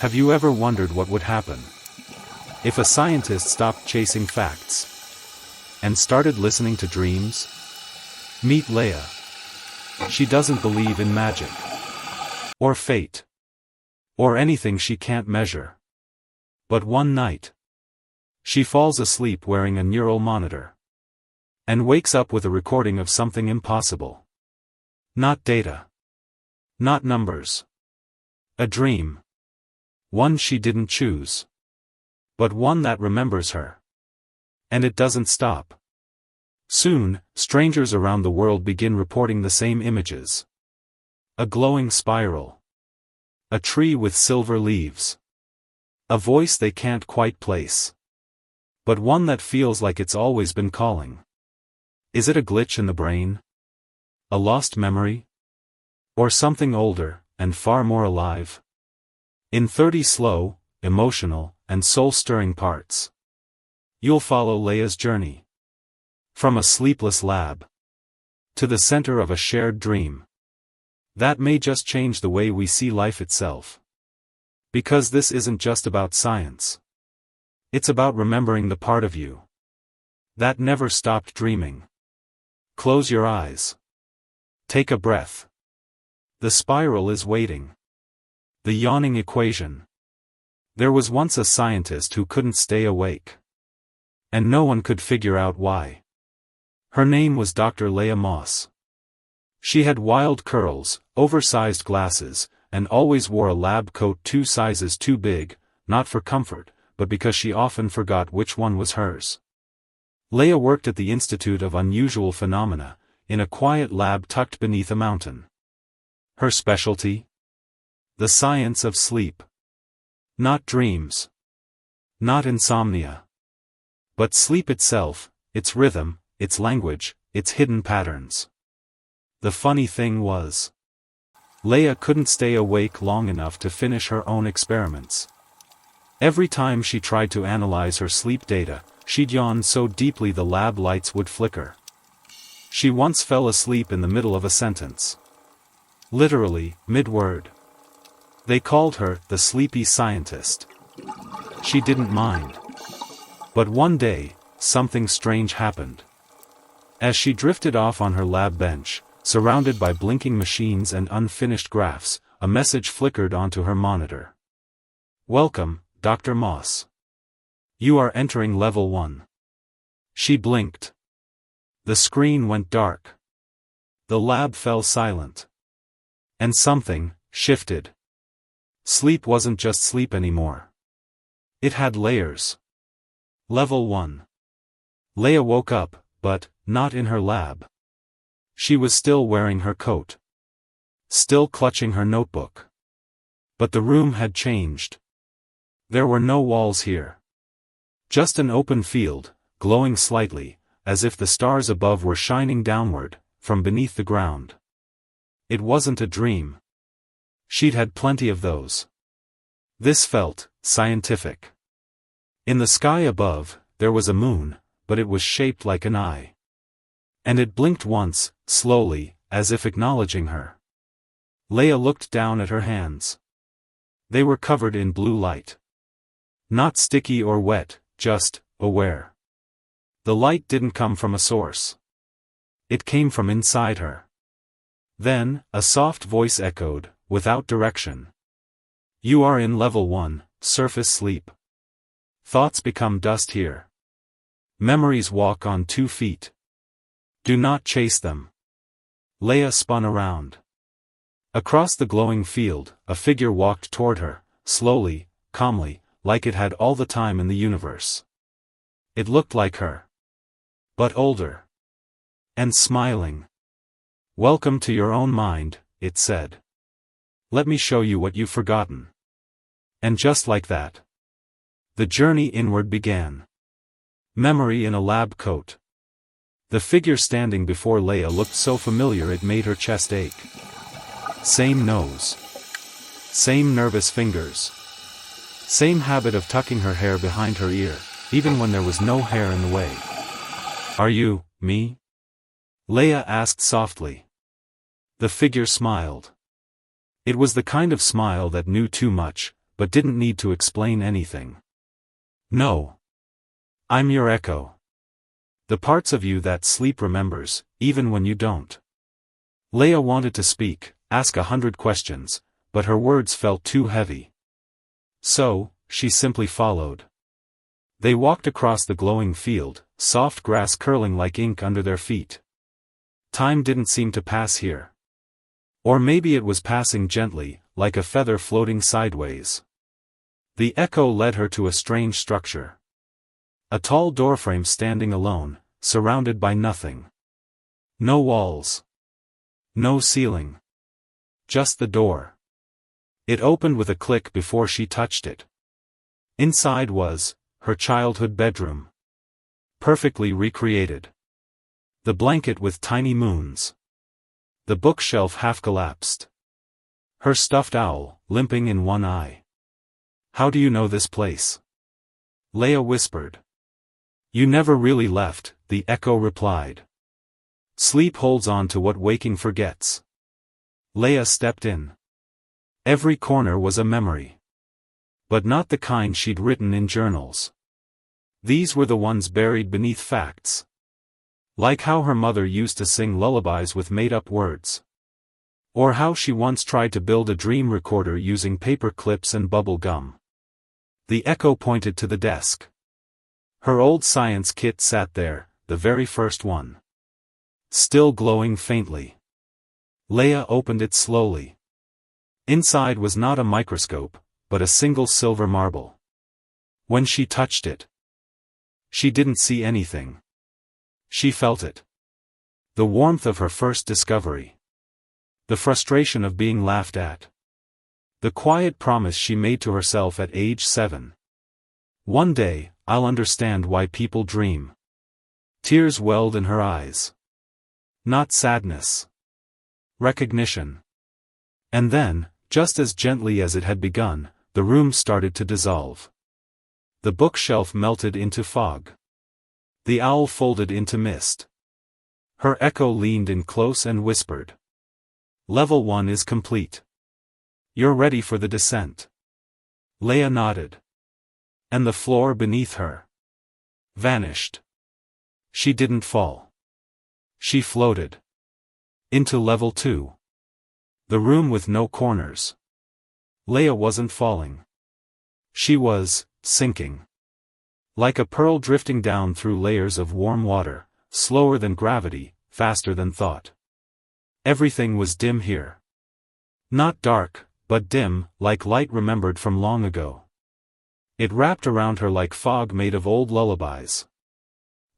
Have you ever wondered what would happen if a scientist stopped chasing facts and started listening to dreams? Meet Leia. She doesn't believe in magic, or fate, or anything she can't measure. But one night, she falls asleep wearing a neural monitor, and wakes up with a recording of something impossible. Not data. Not numbers. A dream. One she didn't choose. But one that remembers her. And it doesn't stop. Soon, strangers around the world begin reporting the same images. A glowing spiral. A tree with silver leaves. A voice they can't quite place. But one that feels like it's always been calling. Is it a glitch in the brain? A lost memory? Or something older, and far more alive? In 30 slow, emotional, and soul-stirring parts, you'll follow Leia's journey. From a sleepless lab to the center of a shared dream that may just change the way we see life itself. Because this isn't just about science. It's about remembering the part of you that never stopped dreaming. Close your eyes. Take a breath. The spiral is waiting. The yawning equation. There was once a scientist who couldn't stay awake. And no one could figure out why. Her name was Dr. Leia Moss. She had wild curls, oversized glasses, and always wore a lab coat 2 sizes too big, not for comfort, but because she often forgot which one was hers. Leia worked at the Institute of Unusual Phenomena, in a quiet lab tucked beneath a mountain. Her specialty? The science of sleep. Not dreams. Not insomnia. But sleep itself, its rhythm, its language, its hidden patterns. The funny thing was, Leia couldn't stay awake long enough to finish her own experiments. Every time she tried to analyze her sleep data, she'd yawn so deeply the lab lights would flicker. She once fell asleep in the middle of a sentence. Literally, mid-word. They called her the sleepy scientist. She didn't mind. But one day, something strange happened. As she drifted off on her lab bench, surrounded by blinking machines and unfinished graphs, a message flickered onto her monitor. "Welcome, Dr. Moss. You are entering level 1. She blinked. The screen went dark. The lab fell silent. And something shifted. Sleep wasn't just sleep anymore. It had layers. Level 1. Leia woke up, but not in her lab. She was still wearing her coat. Still clutching her notebook. But the room had changed. There were no walls here. Just an open field, glowing slightly, as if the stars above were shining downward, from beneath the ground. It wasn't a dream. She'd had plenty of those. This felt scientific. In the sky above, there was a moon, but it was shaped like an eye. And it blinked once, slowly, as if acknowledging her. Leia looked down at her hands. They were covered in blue light. Not sticky or wet, just aware. The light didn't come from a source. It came from inside her. Then, a soft voice echoed, without direction. You are in level 1, surface sleep. Thoughts become dust here. Memories walk on 2 feet. Do not chase them. Leia spun around. Across the glowing field, a figure walked toward her, slowly, calmly, like it had all the time in the universe. It looked like her. But older. And smiling. Welcome to your own mind, it said. Let me show you what you've forgotten. And just like that, the journey inward began. Memory in a lab coat. The figure standing before Leia looked so familiar it made her chest ache. Same nose. Same nervous fingers. Same habit of tucking her hair behind her ear, even when there was no hair in the way. Are you, me? Leia asked softly. The figure smiled. It was the kind of smile that knew too much, but didn't need to explain anything. No. I'm your echo. The parts of you that sleep remembers, even when you don't. Leia wanted to speak, ask 100 questions, but her words felt too heavy. So, she simply followed. They walked across the glowing field, soft grass curling like ink under their feet. Time didn't seem to pass here. Or maybe it was passing gently, like a feather floating sideways. The echo led her to a strange structure. A tall doorframe standing alone, surrounded by nothing. No walls. No ceiling. Just the door. It opened with a click before she touched it. Inside was her childhood bedroom. Perfectly recreated. The blanket with tiny moons. The bookshelf half collapsed. Her stuffed owl, limping in one eye. How do you know this place? Leia whispered. You never really left, the echo replied. Sleep holds on to what waking forgets. Leia stepped in. Every corner was a memory. But not the kind she'd written in journals. These were the ones buried beneath facts. Like how her mother used to sing lullabies with made-up words. Or how she once tried to build a dream recorder using paper clips and bubble gum. The echo pointed to the desk. Her old science kit sat there, the very first one. Still glowing faintly. Leia opened it slowly. Inside was not a microscope, but a single silver marble. When she touched it, she didn't see anything. She felt it. The warmth of her first discovery. The frustration of being laughed at. The quiet promise she made to herself at age 7. One day, I'll understand why people dream. Tears welled in her eyes. Not sadness. Recognition. And then, just as gently as it had begun, the room started to dissolve. The bookshelf melted into fog. The owl folded into mist. Her echo leaned in close and whispered. Level 1 is complete. You're ready for the descent. Leia nodded. And the floor beneath her vanished. She didn't fall. She floated. Into level 2. The room with no corners. Leia wasn't falling. She was sinking. Like a pearl drifting down through layers of warm water, slower than gravity, faster than thought. Everything was dim here. Not dark, but dim, like light remembered from long ago. It wrapped around her like fog made of old lullabies.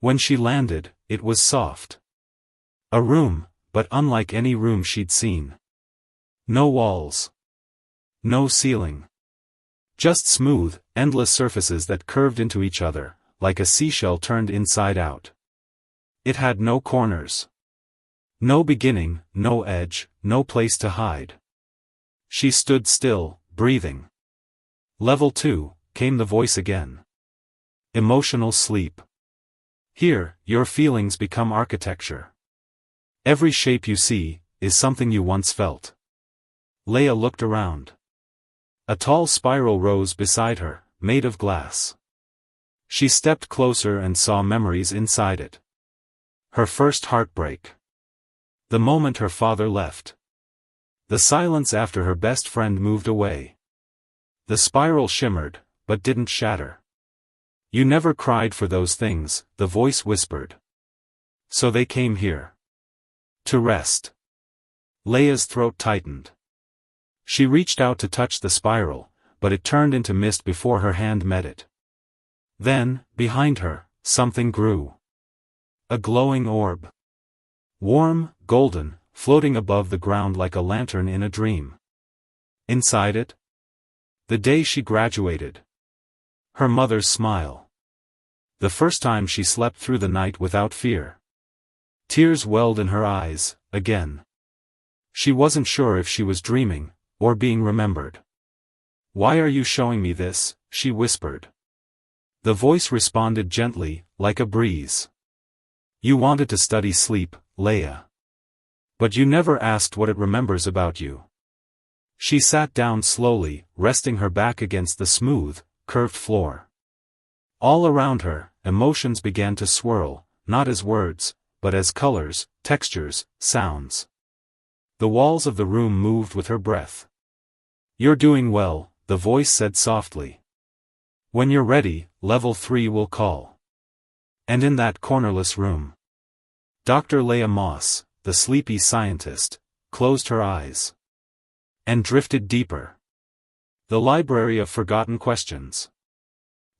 When she landed, it was soft. A room, but unlike any room she'd seen. No walls. No ceiling. Just smooth, endless surfaces that curved into each other, like a seashell turned inside out. It had no corners. No beginning, no edge, no place to hide. She stood still, breathing. Level 2, came the voice again. Emotional sleep. Here, your feelings become architecture. Every shape you see, is something you once felt. Leia looked around. A tall spiral rose beside her, made of glass. She stepped closer and saw memories inside it. Her first heartbreak. The moment her father left. The silence after her best friend moved away. The spiral shimmered, but didn't shatter. You never cried for those things, the voice whispered. So they came here. To rest. Leia's throat tightened. She reached out to touch the spiral, but it turned into mist before her hand met it. Then, behind her, something grew. A glowing orb. Warm, golden, floating above the ground like a lantern in a dream. Inside it? The day she graduated. Her mother's smile. The first time she slept through the night without fear. Tears welled in her eyes, again. She wasn't sure if she was dreaming, or being remembered. Why are you showing me this? She whispered. The voice responded gently, like a breeze. You wanted to study sleep, Leia. But you never asked what it remembers about you. She sat down slowly, resting her back against the smooth, curved floor. All around her, emotions began to swirl, not as words, but as colors, textures, sounds. The walls of the room moved with her breath. "You're doing well," the voice said softly. "When you're ready, level 3 will call." And in that cornerless room, Dr. Leah Moss, the sleepy scientist, closed her eyes and drifted deeper. The library of forgotten questions.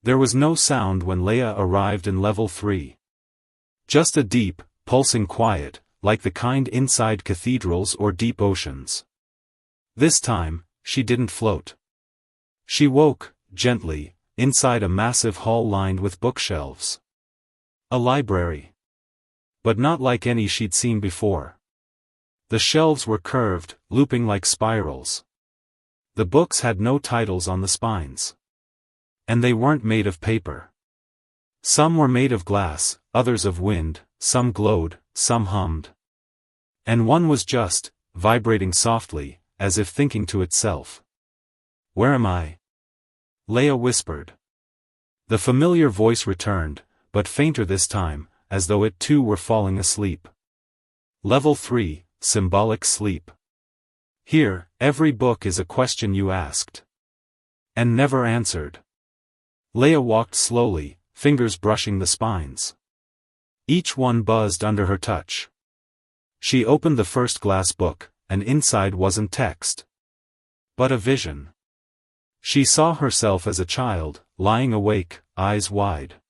There was no sound when Leah arrived in level 3. Just a deep, pulsing quiet, like the kind inside cathedrals or deep oceans. This time, she didn't float. She woke, gently, inside a massive hall lined with bookshelves. A library. But not like any she'd seen before. The shelves were curved, looping like spirals. The books had no titles on the spines. And they weren't made of paper. Some were made of glass, others of wind, some glowed, some hummed. And one was just, vibrating softly, as if thinking to itself. "Where am I?" Leah whispered. The familiar voice returned, but fainter this time, as though it too were falling asleep. Level 3, symbolic sleep. Here, every book is a question you asked. And never answered. Leah walked slowly, fingers brushing the spines. Each one buzzed under her touch. She opened the first glass book, and inside wasn't text, but a vision. She saw herself as a child, lying awake, eyes wide.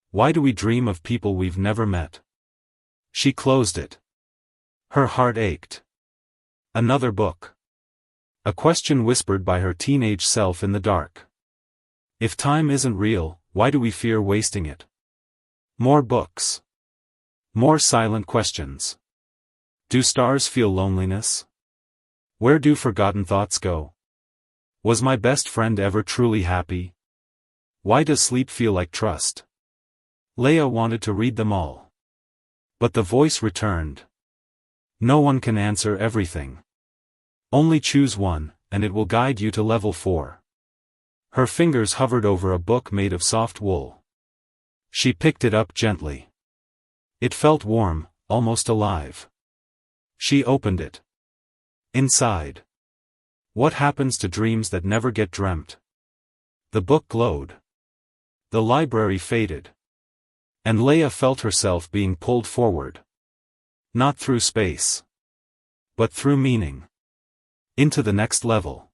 Why do we dream of people we've never met? She closed it. Her heart ached. Another book. A question whispered by her teenage self in the dark. If time isn't real, why do we fear wasting it? More books. More silent questions. Do stars feel loneliness? Where do forgotten thoughts go? Was my best friend ever truly happy? Why does sleep feel like trust? Leah wanted to read them all. But the voice returned. No one can answer everything. Only choose one, and it will guide you to level 4. Her fingers hovered over a book made of soft wool. She picked it up gently. It felt warm, almost alive. She opened it. Inside. What happens to dreams that never get dreamt? The book glowed. The library faded. And Leah felt herself being pulled forward. Not through space. But through meaning. Into the next level.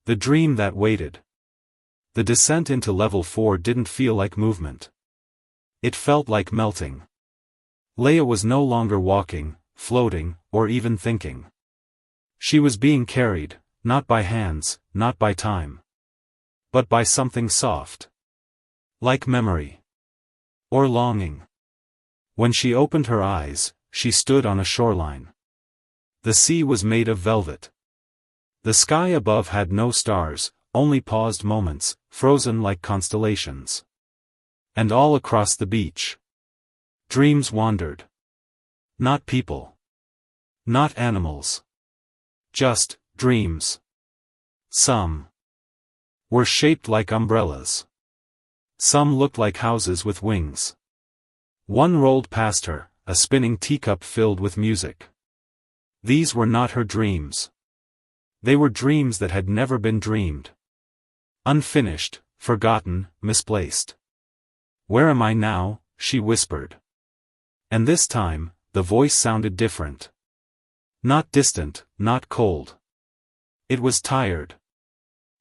The dream that waited. The descent into level 4 didn't feel like movement. It felt like melting. Leah was no longer walking, floating, or even thinking. She was being carried, not by hands, not by time. But by something soft. Like memory. Or longing. When she opened her eyes, she stood on a shoreline. The sea was made of velvet. The sky above had no stars, only paused moments, frozen like constellations. And all across the beach. Dreams wandered. Not people. Not animals. Just dreams. Some were shaped like umbrellas. Some looked like houses with wings. One rolled past her, a spinning teacup filled with music. These were not her dreams. They were dreams that had never been dreamed. Unfinished, forgotten, misplaced. "Where am I now?" she whispered. And this time, the voice sounded different. Not distant, not cold. It was tired.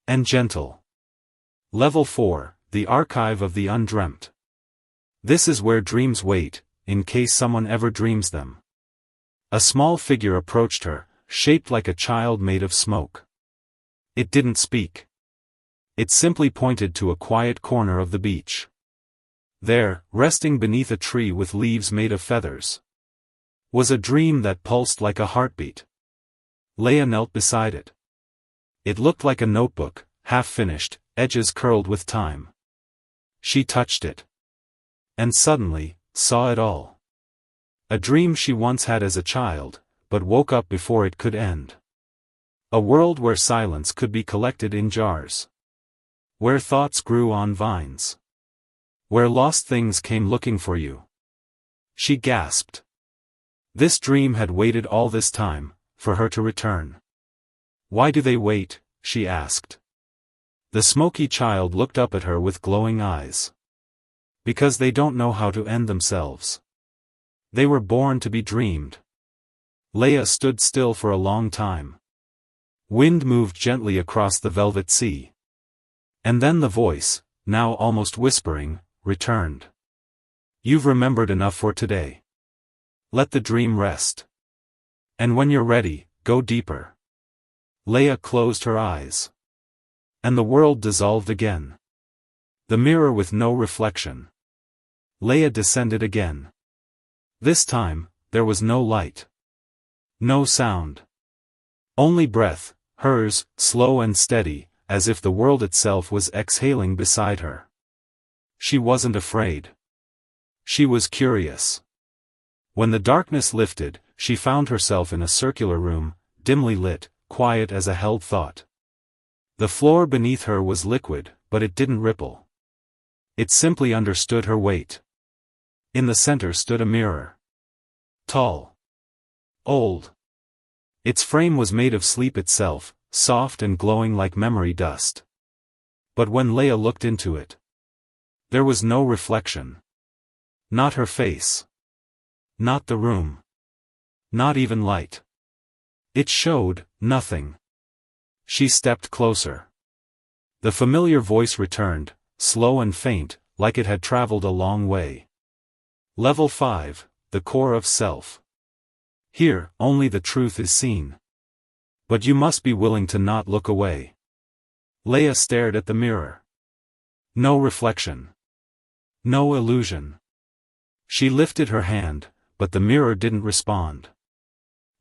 And gentle. Level 4, the archive of the undreamt. This is where dreams wait, in case someone ever dreams them. A small figure approached her, shaped like a child made of smoke. It didn't speak. It simply pointed to a quiet corner of the beach. There, resting beneath a tree with leaves made of feathers, was a dream that pulsed like a heartbeat. Leah knelt beside it. It looked like a notebook, half-finished, edges curled with time. She touched it. And suddenly, saw it all. A dream she once had as a child, but woke up before it could end. A world where silence could be collected in jars. Where thoughts grew on vines. Where lost things came looking for you. She gasped. This dream had waited all this time, for her to return. Why do they wait? She asked. The smoky child looked up at her with glowing eyes. Because they don't know how to end themselves. They were born to be dreamed. Leia stood still for a long time. Wind moved gently across the velvet sea. And then the voice, now almost whispering, returned. You've remembered enough for today. Let the dream rest. And when you're ready, go deeper. Leia closed her eyes. And the world dissolved again. The mirror with no reflection. Leia descended again. This time, there was no light. No sound. Only breath, hers, slow and steady, as if the world itself was exhaling beside her. She wasn't afraid. She was curious. When the darkness lifted, she found herself in a circular room, dimly lit, quiet as a held thought. The floor beneath her was liquid, but it didn't ripple. It simply understood her weight. In the center stood a mirror. Tall. Old. Its frame was made of sleep itself, soft and glowing like memory dust. But when Leia looked into it, there was no reflection. Not her face. Not the room. Not even light. It showed nothing. She stepped closer. The familiar voice returned, slow and faint, like it had traveled a long way. Level 5, the core of self. Here, only the truth is seen. But you must be willing to not look away. Leia stared at the mirror. No reflection. No illusion. She lifted her hand, but the mirror didn't respond.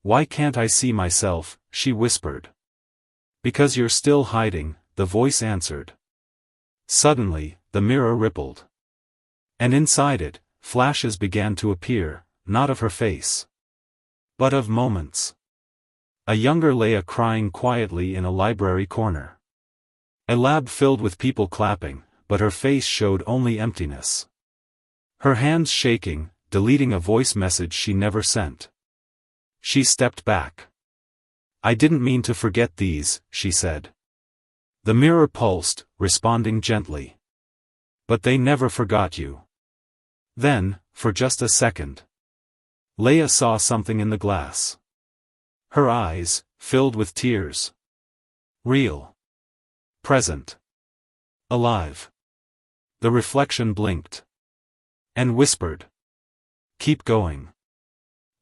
Why can't I see myself? She whispered. Because you're still hiding, the voice answered. Suddenly, the mirror rippled. And inside it, flashes began to appear, not of her face. But of moments. A younger Leia crying quietly in a library corner. A lab filled with people clapping, but her face showed only emptiness. Her hands shaking, deleting a voice message she never sent. She stepped back. I didn't mean to forget these, she said. The mirror pulsed, responding gently. But they never forgot you. Then, for just a second, Leia saw something in the glass. Her eyes, filled with tears. Real. Present. Alive. The reflection blinked. And whispered. Keep going.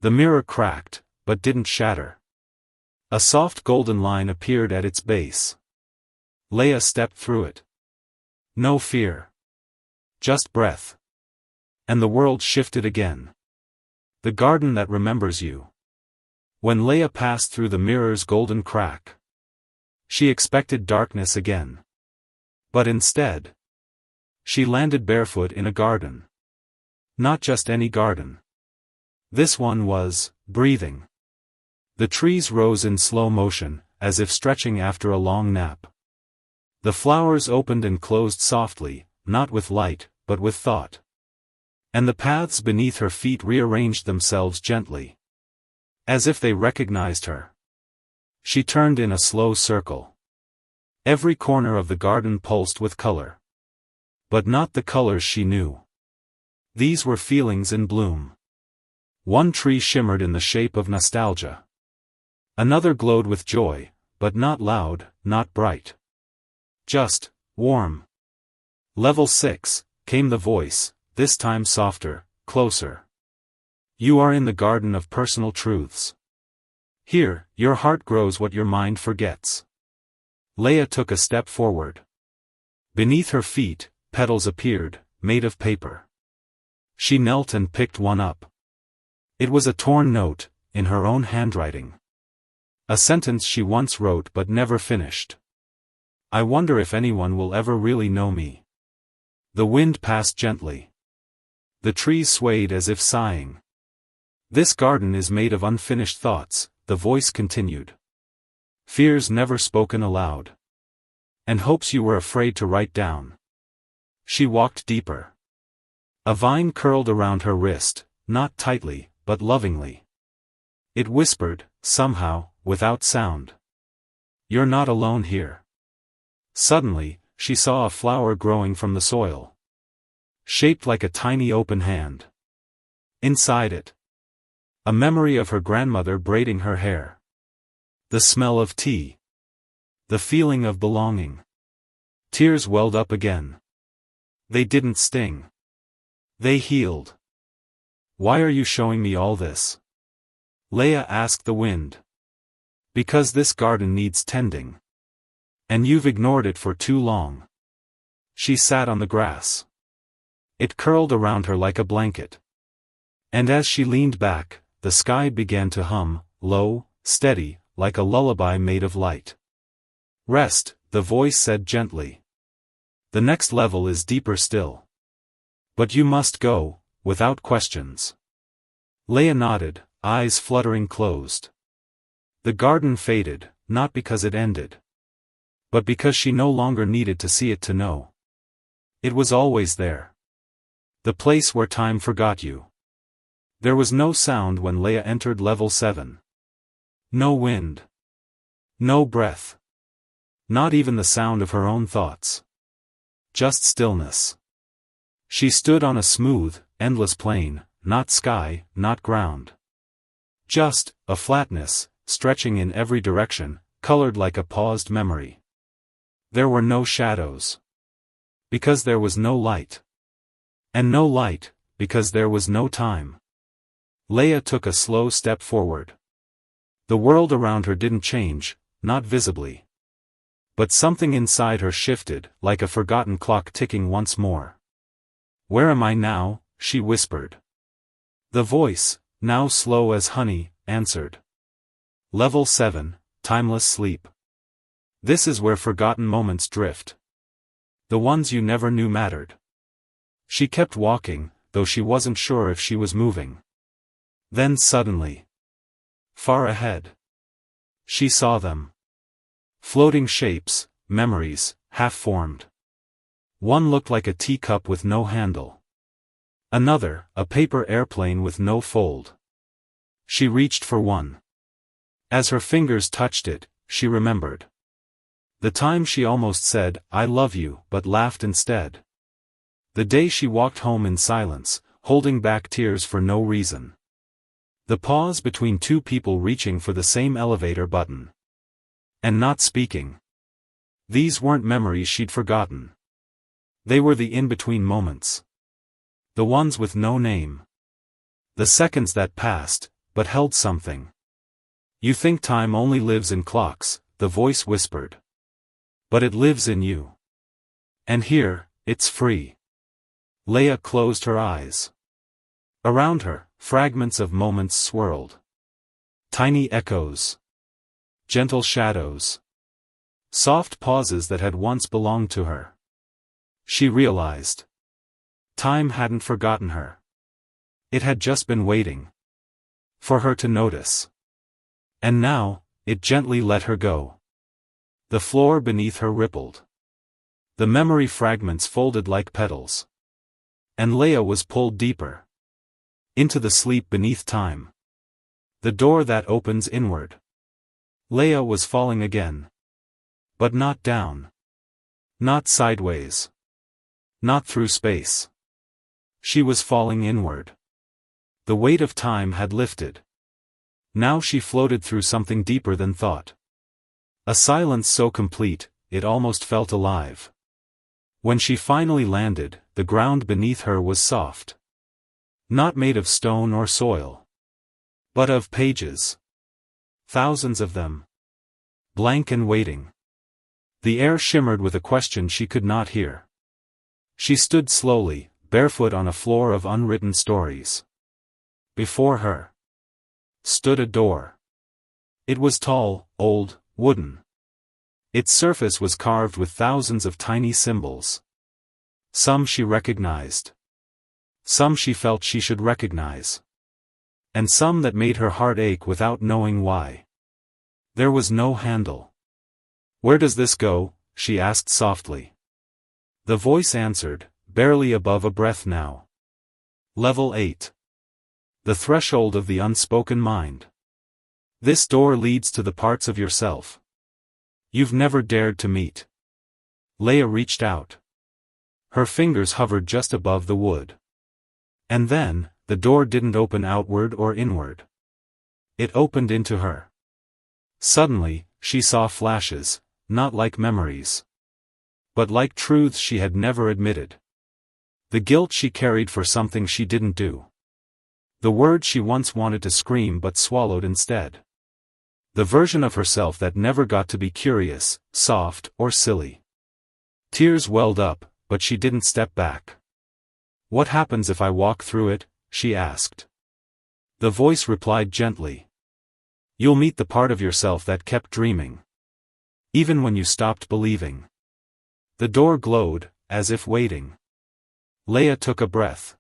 The mirror cracked, but didn't shatter. A soft golden line appeared at its base. Leia stepped through it. No fear. Just breath. And the world shifted again. The garden that remembers you. When Leia passed through the mirror's golden crack, she expected darkness again. But instead, she landed barefoot in a garden. Not just any garden. This one was breathing. The trees rose in slow motion, as if stretching after a long nap. The flowers opened and closed softly, not with light, but with thought. And the paths beneath her feet rearranged themselves gently. As if they recognized her. She turned in a slow circle. Every corner of the garden pulsed with color. But not the colors she knew. These were feelings in bloom. One tree shimmered in the shape of nostalgia. Another glowed with joy, but not loud, not bright. Just warm. Level 6, came the voice, this time softer, closer. You are in the garden of personal truths. Here, your heart grows what your mind forgets. Leia took a step forward. Beneath her feet, petals appeared, made of paper. She knelt and picked one up. It was a torn note, in her own handwriting. A sentence she once wrote but never finished. I wonder if anyone will ever really know me. The wind passed gently. The trees swayed as if sighing. This garden is made of unfinished thoughts, the voice continued. fears never spoken aloud. And hopes you were afraid to write down. She walked deeper. A vine curled around her wrist, not tightly, but lovingly. It whispered, somehow, without sound. "You're not alone here." Suddenly, she saw a flower growing from the soil. Shaped like a tiny open hand. Inside it, a memory of her grandmother braiding her hair. The smell of tea. The feeling of belonging. Tears welled up again. They didn't sting. They healed. "Why are you showing me all this?" Leah asked the wind. "Because this garden needs tending. And you've ignored it for too long." She sat on the grass. It curled around her like a blanket. And as she leaned back, the sky began to hum, low, steady, like a lullaby made of light. "Rest," the voice said gently. "The next level is deeper still. But you must go, without questions." Leah nodded, eyes fluttering closed. The garden faded, not because it ended. But because she no longer needed to see it to know. It was always there. The place where time forgot you. There was no sound when Leah entered level 7. No wind. No breath. Not even the sound of her own thoughts. Just stillness. She stood on a smooth, endless plain, not sky, not ground. Just, a flatness, stretching in every direction, colored like a paused memory. There were no shadows. Because there was no light. And no light, because there was no time. Leah took a slow step forward. The world around her didn't change, not visibly. But something inside her shifted, like a forgotten clock ticking once more. "Where am I now?" she whispered. The voice, now slow as honey, answered. "Level 7, timeless sleep. This is where forgotten moments drift. The ones you never knew mattered." She kept walking, though she wasn't sure if she was moving. Then suddenly, far ahead, she saw them. Floating shapes, memories, half-formed. One looked like a teacup with no handle. Another, a paper airplane with no fold. She reached for one. As her fingers touched it, she remembered. The time she almost said, "I love you," but laughed instead. The day she walked home in silence, holding back tears for no reason. The pause between two people reaching for the same elevator button. And not speaking. These weren't memories she'd forgotten. They were the in-between moments. The ones with no name. The seconds that passed, but held something. "You think time only lives in clocks," the voice whispered. "But it lives in you. And here, it's free." Leah closed her eyes. Around her, fragments of moments swirled. Tiny echoes. Gentle shadows. Soft pauses that had once belonged to her. She realized. Time hadn't forgotten her. It had just been waiting. For her to notice. And now, it gently let her go. The floor beneath her rippled. The memory fragments folded like petals. And Leah was pulled deeper. Into the sleep beneath time. The door that opens inward. Leah was falling again. But not down. Not sideways. Not through space. She was falling inward. The weight of time had lifted. Now she floated through something deeper than thought. A silence so complete, it almost felt alive. When she finally landed, the ground beneath her was soft. Not made of stone or soil. But of pages. Thousands of them. Blank and waiting. The air shimmered with a question she could not hear. She stood slowly, barefoot on a floor of unwritten stories. Before her stood a door. It was tall, old, wooden. Its surface was carved with thousands of tiny symbols. Some she recognized. Some she felt she should recognize. And some that made her heart ache without knowing why. There was no handle. "Where does this go?" she asked softly. The voice answered, barely above a breath now. Level 8. The threshold of the unspoken mind. This door leads to the parts of yourself you've never dared to meet. Leia reached out. Her fingers hovered just above the wood. And then, the door didn't open outward or inward. It opened into her. Suddenly, she saw flashes, not like memories, but like truths she had never admitted. The guilt she carried for something she didn't do. The words she once wanted to scream but swallowed instead. The version of herself that never got to be curious, soft, or silly. Tears welled up, but she didn't step back. "What happens if I walk through it?" she asked. The voice replied gently. "You'll meet the part of yourself that kept dreaming. Even when you stopped believing." The door glowed, as if waiting. Leia took a breath.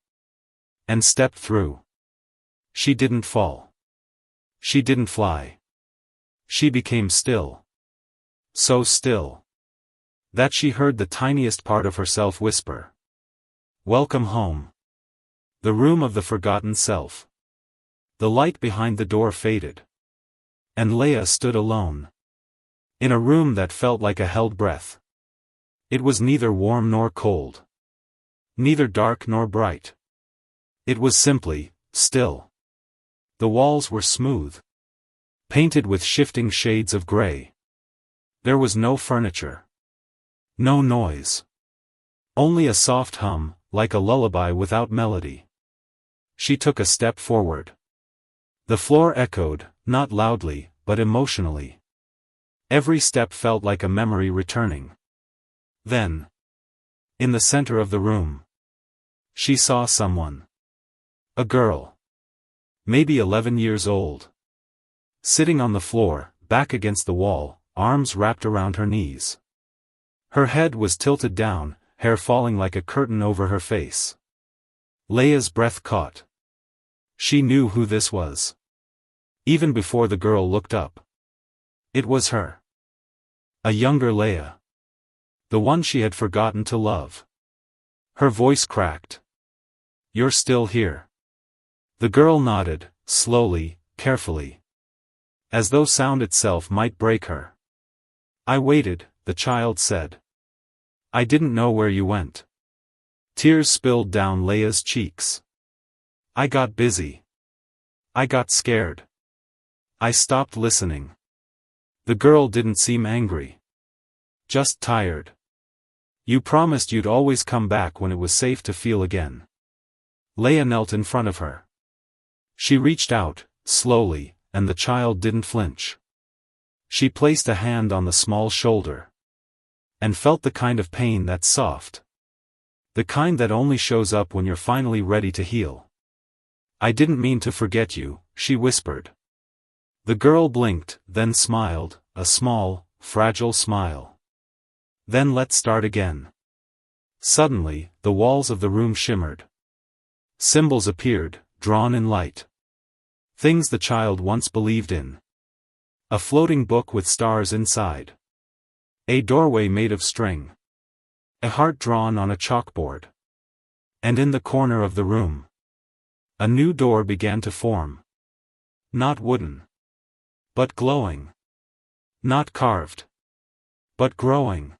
And stepped through. She didn't fall. She didn't fly. She became still. So still that she heard the tiniest part of herself whisper, "Welcome home." The room of the forgotten self. The light behind the door faded. And Leia stood alone. In a room that felt like a held breath. It was neither warm nor cold. Neither dark nor bright. It was simply still. The walls were smooth, painted with shifting shades of gray. There was no furniture. No noise. Only a soft hum, like a lullaby without melody. She took a step forward. The floor echoed, not loudly, but emotionally. Every step felt like a memory returning. Then, in the center of the room, she saw someone. A girl. Maybe 11 years old. Sitting on the floor, back against the wall, arms wrapped around her knees. Her head was tilted down, hair falling like a curtain over her face. Leia's breath caught. She knew who this was. Even before the girl looked up. It was her. A younger Leia. The one she had forgotten to love. Her voice cracked. "You're still here." The girl nodded, slowly, carefully. As though sound itself might break her. "I waited," the child said. "I didn't know where you went." Tears spilled down Leia's cheeks. "I got busy. I got scared. I stopped listening." The girl didn't seem angry. Just tired. "You promised you'd always come back when it was safe to feel again." Leia knelt in front of her. She reached out, slowly, and the child didn't flinch. She placed a hand on the small shoulder. And felt the kind of pain that's soft. The kind that only shows up when you're finally ready to heal. "I didn't mean to forget you," she whispered. The girl blinked, then smiled, a small, fragile smile. "Then let's start again." Suddenly, the walls of the room shimmered. Symbols appeared, drawn in light. Things the child once believed in. A floating book with stars inside. A doorway made of string. A heart drawn on a chalkboard. And in the corner of the room, a new door began to form. Not wooden. But glowing. Not carved. But growing.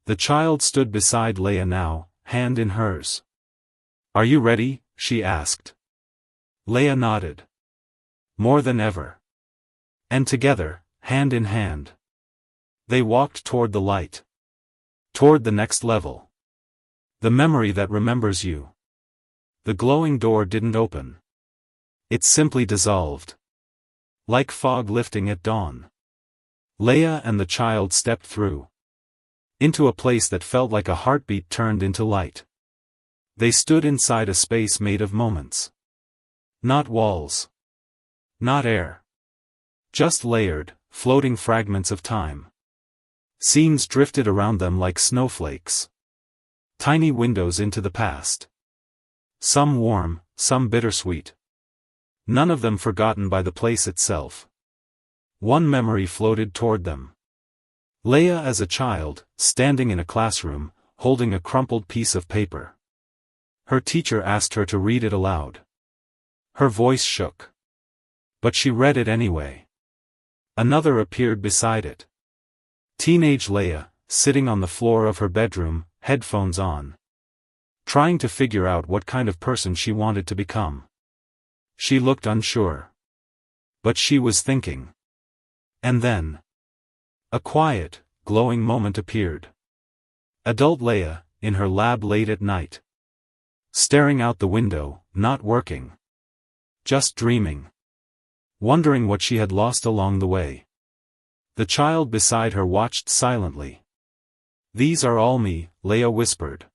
The child stood beside Leia now, hand in hers. "Are you ready?" she asked. Leia nodded. More than ever. And together, hand in hand, they walked toward the light. Toward the next level. The memory that remembers you. The glowing door didn't open. It simply dissolved. Like fog lifting at dawn. Leia and the child stepped through. Into a place that felt like a heartbeat turned into light. They stood inside a space made of moments. Not walls. Not air. Just layered, floating fragments of time. Scenes drifted around them like snowflakes. Tiny windows into the past. Some warm, some bittersweet. None of them forgotten by the place itself. One memory floated toward them. Leia as a child, standing in a classroom, holding a crumpled piece of paper. Her teacher asked her to read it aloud. Her voice shook. But she read it anyway. Another appeared beside it. Teenage Leia, sitting on the floor of her bedroom, headphones on. Trying to figure out what kind of person she wanted to become. She looked unsure. But she was thinking. And then a quiet, glowing moment appeared. Adult Leia, in her lab late at night. Staring out the window, not working. Just dreaming. Wondering what she had lost along the way. The child beside her watched silently. "These are all me," Leia whispered.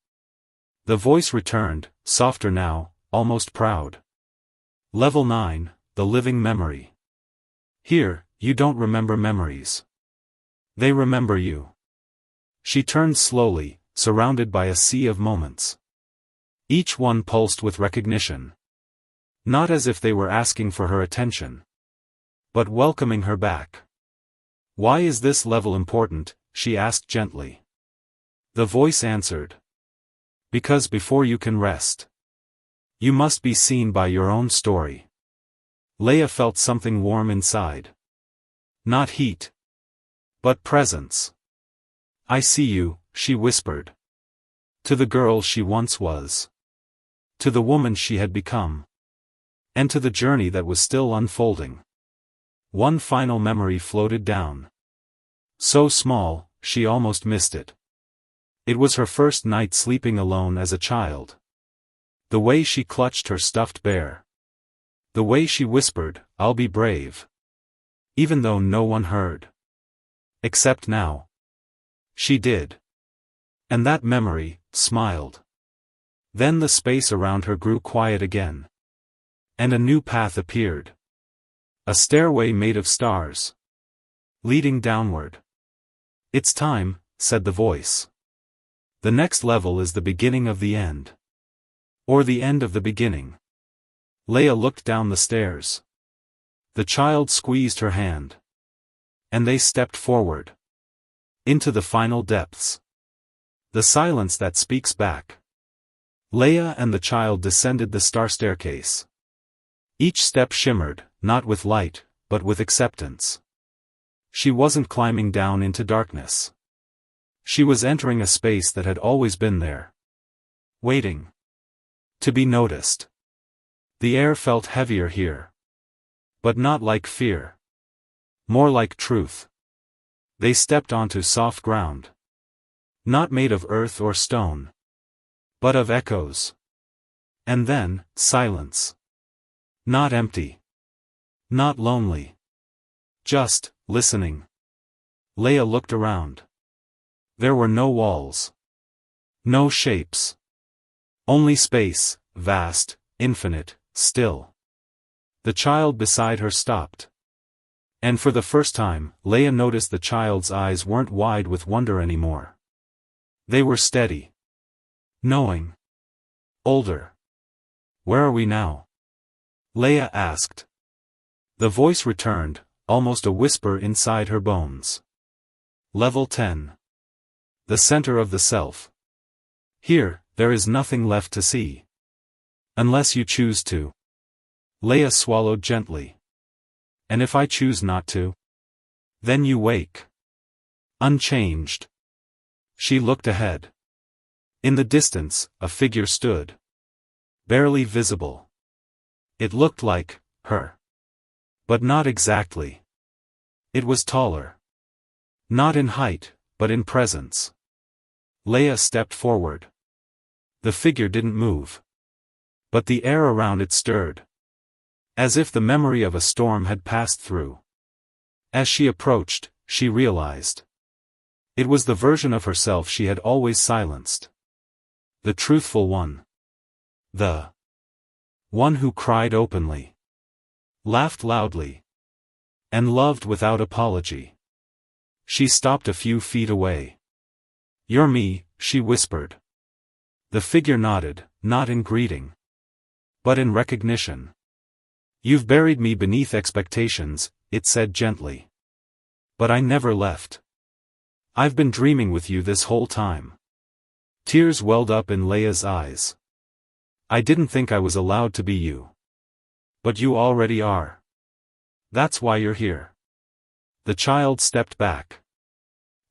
The voice returned, softer now, almost proud. Level 9, the living memory. Here, you don't remember memories. They remember you. She turned slowly, surrounded by a sea of moments. Each one pulsed with recognition. Not as if they were asking for her attention. But welcoming her back. "Why is this level important?" she asked gently. The voice answered. "Because before you can rest, you must be seen by your own story." Leia felt something warm inside. Not heat. But presence. "I see you," she whispered. To the girl she once was. To the woman she had become. And to the journey that was still unfolding. One final memory floated down. So small, she almost missed it. It was her first night sleeping alone as a child. The way she clutched her stuffed bear. The way she whispered, "I'll be brave." Even though no one heard. Except now. She did. And that memory smiled. Then the space around her grew quiet again. And a new path appeared. A stairway made of stars. Leading downward. "It's time," said the voice. "The next level is the beginning of the end. Or the end of the beginning." Leia looked down the stairs. The child squeezed her hand. And they stepped forward. Into the final depths. The silence that speaks back. Leia and the child descended the star staircase. Each step shimmered, not with light, but with acceptance. She wasn't climbing down into darkness. She was entering a space that had always been there. Waiting. To be noticed. The air felt heavier here. But not like fear. More like truth. They stepped onto soft ground. Not made of earth or stone. But of echoes. And then, silence. Not empty. Not lonely. Just, listening. Leia looked around. There were no walls. No shapes. Only space, vast, infinite, still. The child beside her stopped. And for the first time, Leia noticed the child's eyes weren't wide with wonder anymore. They were steady. Knowing. Older. "Where are we now?" Leia asked. The voice returned, almost a whisper inside her bones. Level 10. The center of the self. Here, there is nothing left to see. Unless you choose to. Leia swallowed gently. "And if I choose not to?" "Then you wake." Unchanged. She looked ahead. In the distance, a figure stood. Barely visible. It looked like her. But not exactly. It was taller. Not in height, but in presence. Leia stepped forward. The figure didn't move. But the air around it stirred. As if the memory of a storm had passed through. As she approached, she realized. It was the version of herself she had always silenced. The truthful one. The one who cried openly. Laughed loudly. And loved without apology. She stopped a few feet away. "You're me," she whispered. The figure nodded, not in greeting. But in recognition. "You've buried me beneath expectations," it said gently. But I never left. I've been dreaming with you this whole time. Tears welled up in Leia's eyes. I didn't think I was allowed to be you. But you already are. That's why you're here. The child stepped back.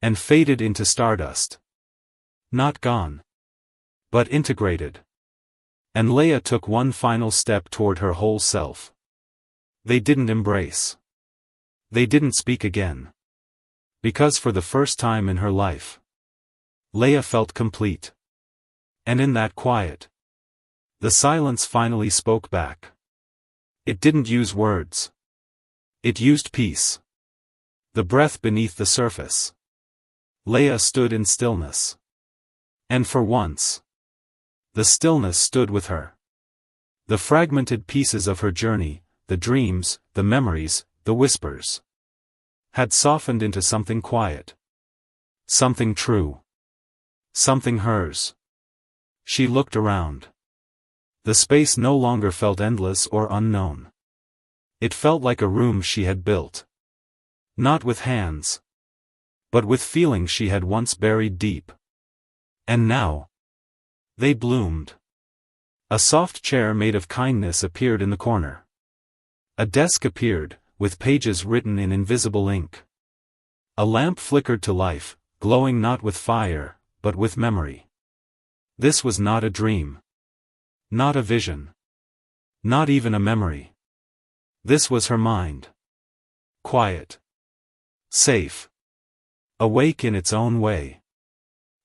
And faded into stardust. Not gone. But integrated. And Leia took one final step toward her whole self. They didn't embrace. They didn't speak again. Because for the first time in her life, Leia felt complete. And in that quiet, the silence finally spoke back. It didn't use words. It used peace. The breath beneath the surface. Leia stood in stillness. And for once, the stillness stood with her. The fragmented pieces of her journey, the dreams, the memories, the whispers, had softened into something quiet. Something true. Something hers. She looked around. The space no longer felt endless or unknown. It felt like a room she had built. Not with hands, but with feelings she had once buried deep. And now, they bloomed. A soft chair made of kindness appeared in the corner. A desk appeared, with pages written in invisible ink. A lamp flickered to life, glowing not with fire, but with memory. This was not a dream. Not a vision. Not even a memory. This was her mind. Quiet. Safe. Awake in its own way.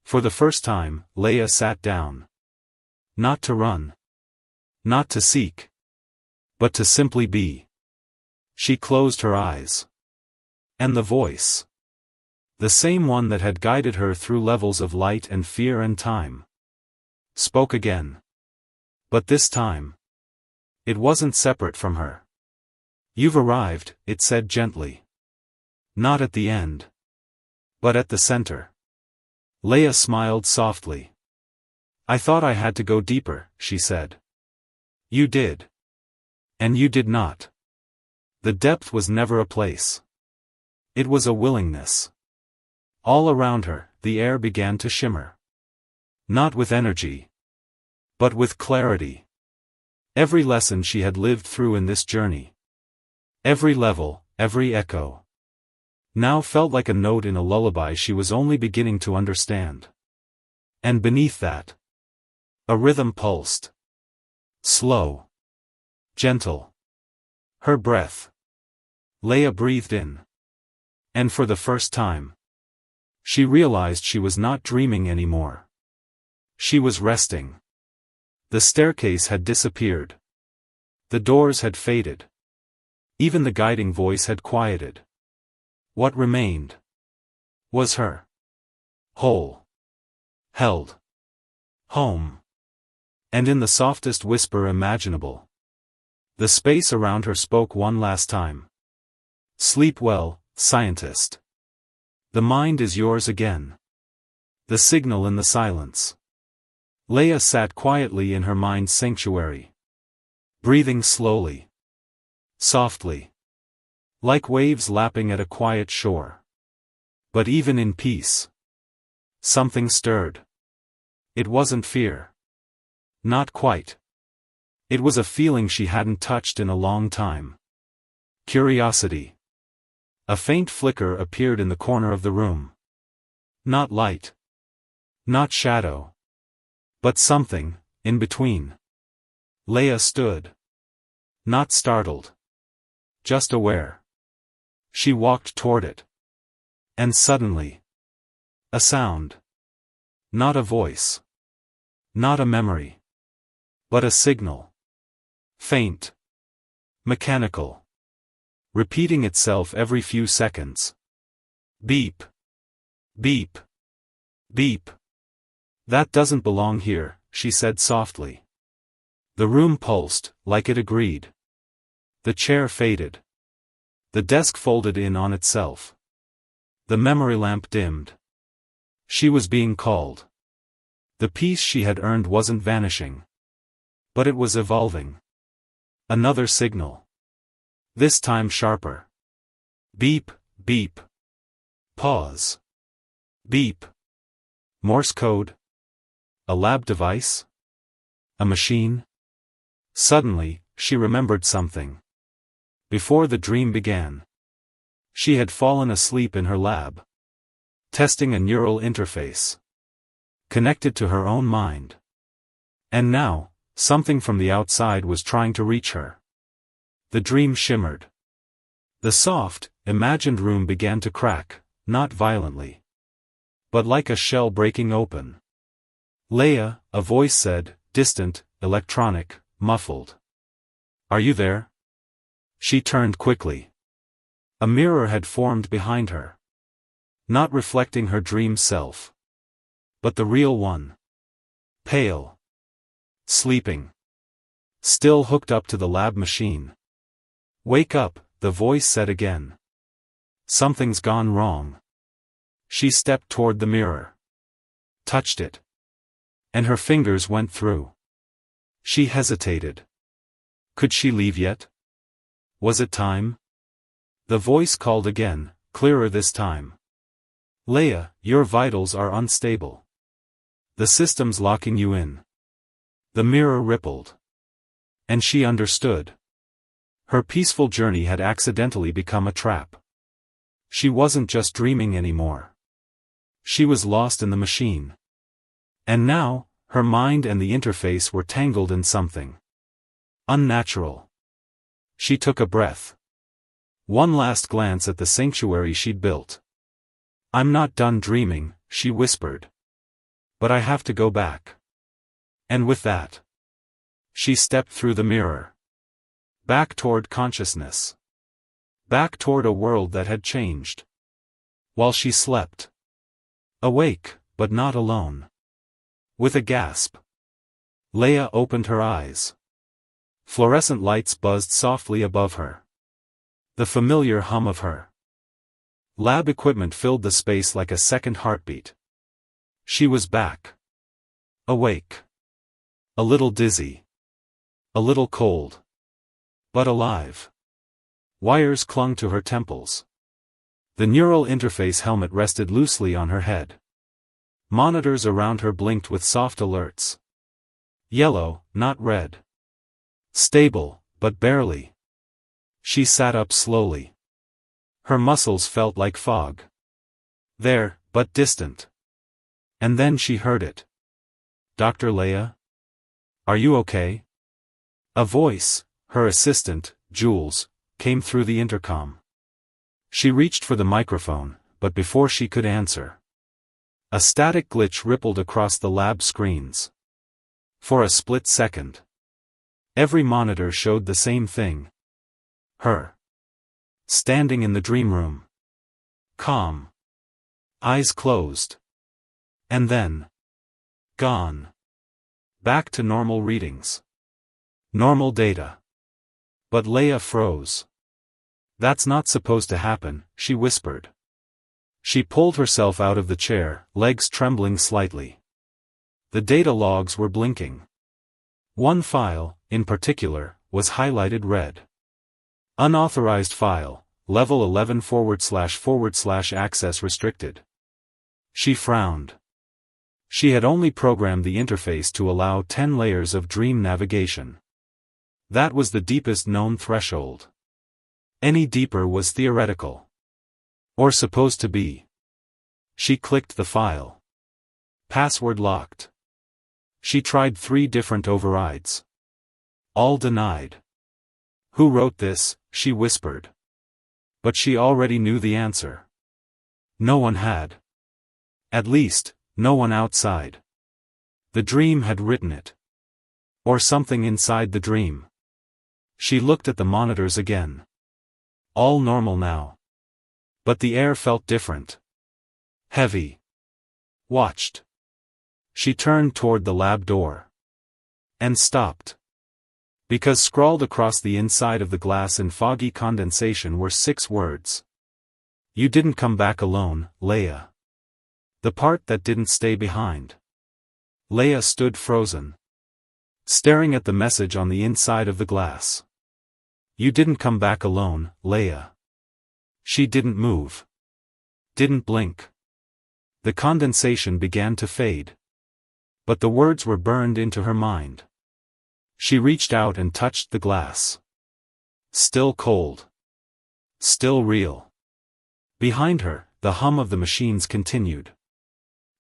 For the first time, Leia sat down. Not to run. Not to seek. But to simply be. She closed her eyes. And the voice. The same one that had guided her through levels of light and fear and time. Spoke again. But this time, it wasn't separate from her. You've arrived, it said gently. Not at the end. But at the center. Leia smiled softly. I thought I had to go deeper, she said. You did. And you did not. The depth was never a place. It was a willingness. All around her, the air began to shimmer. Not with energy, but with clarity. Every lesson she had lived through in this journey. Every level, every echo. Now felt like a note in a lullaby she was only beginning to understand. And beneath that, a rhythm pulsed. Slow. Gentle. Her breath. Leia breathed in. And for the first time, she realized she was not dreaming anymore. She was resting. The staircase had disappeared. The doors had faded. Even the guiding voice had quieted. What remained was her. Whole. Held. Home. And in the softest whisper imaginable, the space around her spoke one last time. Sleep well, scientist. The mind is yours again. The signal in the silence. Leia sat quietly in her mind's sanctuary. Breathing slowly. Softly. Like waves lapping at a quiet shore. But even in peace, something stirred. It wasn't fear. Not quite. It was a feeling she hadn't touched in a long time. Curiosity. A faint flicker appeared in the corner of the room. Not light. Not shadow. But something, in between. Leia stood. Not startled. Just aware. She walked toward it. And suddenly, a sound. Not a voice. Not a memory. But a signal. Faint. Mechanical. Repeating itself every few seconds. Beep. Beep. Beep. That doesn't belong here, she said softly. The room pulsed, like it agreed. The chair faded. The desk folded in on itself. The memory lamp dimmed. She was being called. The peace she had earned wasn't vanishing. But it was evolving. Another signal. This time sharper. Beep, beep, Pause. Beep. Morse code? A lab device? A machine? Suddenly, she remembered something. Before the dream began, she had fallen asleep in her lab, testing a neural interface connected to her own mind. And now, something from the outside was trying to reach her. The dream shimmered. The soft, imagined room began to crack, not violently, but like a shell breaking open. Leia, a voice said, distant, electronic, muffled. Are you there? She turned quickly. A mirror had formed behind her. Not reflecting her dream self, but the real one. Pale. Sleeping. Still hooked up to the lab machine. Wake up, the voice said again. Something's gone wrong. She stepped toward the mirror. Touched it. And her fingers went through. She hesitated. Could she leave yet? Was it time? The voice called again, clearer this time. Leia, your vitals are unstable. The system's locking you in. The mirror rippled. And she understood. Her peaceful journey had accidentally become a trap. She wasn't just dreaming anymore. She was lost in the machine. And now, her mind and the interface were tangled in something unnatural. She took a breath. One last glance at the sanctuary she'd built. I'm not done dreaming, she whispered. But I have to go back. And with that, she stepped through the mirror. Back toward consciousness. Back toward a world that had changed. While she slept. Awake, but not alone. With a gasp, Leia opened her eyes. Fluorescent lights buzzed softly above her. The familiar hum of her lab equipment filled the space like a second heartbeat. She was back. Awake. A little dizzy. A little cold. But alive. Wires clung to her temples. The neural interface helmet rested loosely on her head. Monitors around her blinked with soft alerts. Yellow, not red. Stable, but barely. She sat up slowly. Her muscles felt like fog. There, but distant. And then she heard it. Dr. Leia? Are you okay? A voice, her assistant, Jules, came through the intercom. She reached for the microphone, but before she could answer, a static glitch rippled across the lab screens. For a split second, every monitor showed the same thing. Her. Standing in the dream room. Calm. Eyes closed. And then. Gone. Back to normal readings. Normal data. But Leia froze. That's not supposed to happen, she whispered. She pulled herself out of the chair, legs trembling slightly. The data logs were blinking. One file, in particular, was highlighted red. Unauthorized file, level 11 / access restricted. She frowned. She had only programmed the interface to allow 10 layers of dream navigation. That was the deepest known threshold. Any deeper was theoretical. Or supposed to be. She clicked the file. Password locked. She tried 3 different overrides. All denied. Who wrote this? She whispered. But she already knew the answer. No one had. At least, no one outside. The dream had written it. Or something inside the dream. She looked at the monitors again. All normal now. But the air felt different. Heavy. Watched. She turned toward the lab door. And stopped. Because scrawled across the inside of the glass in foggy condensation were 6 words. You didn't come back alone, Leia. The part that didn't stay behind. Leia stood frozen. Staring at the message on the inside of the glass. You didn't come back alone, Leia. She didn't move. didn't blink. The condensation began to fade. But the words were burned into her mind. She reached out and touched the glass. Still cold. Still real. Behind her, the hum of the machines continued.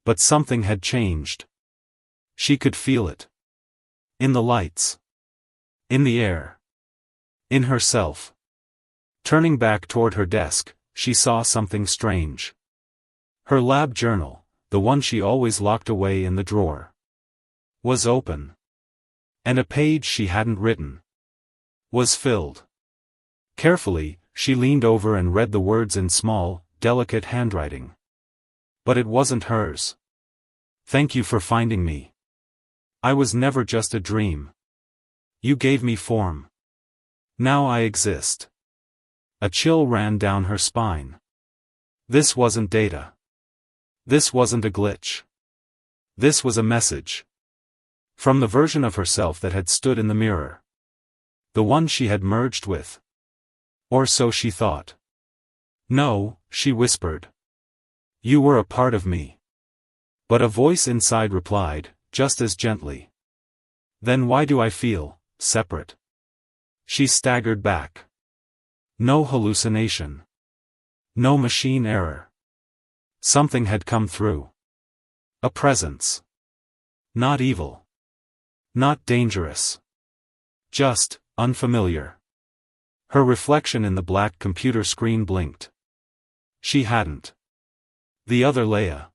But something had changed. She could feel it. In the lights. In the air. In herself. Turning back toward her desk, she saw something strange. Her lab journal, the one she always locked away in the drawer, was open. And a page she hadn't written was filled. Carefully, she leaned over and read the words in small, delicate handwriting. But it wasn't hers. Thank you for finding me. I was never just a dream. You gave me form. Now I exist. A chill ran down her spine. This wasn't data. This wasn't a glitch. This was a message. From the version of herself that had stood in the mirror. The one she had merged with. Or so she thought. No, she whispered. You were a part of me. But a voice inside replied, just as gently. Then why do I feel separate? She staggered back. No hallucination. No machine error. Something had come through. A presence. Not evil. Not dangerous. Just unfamiliar. Her reflection in the black computer screen blinked. She hadn't. The other Leia.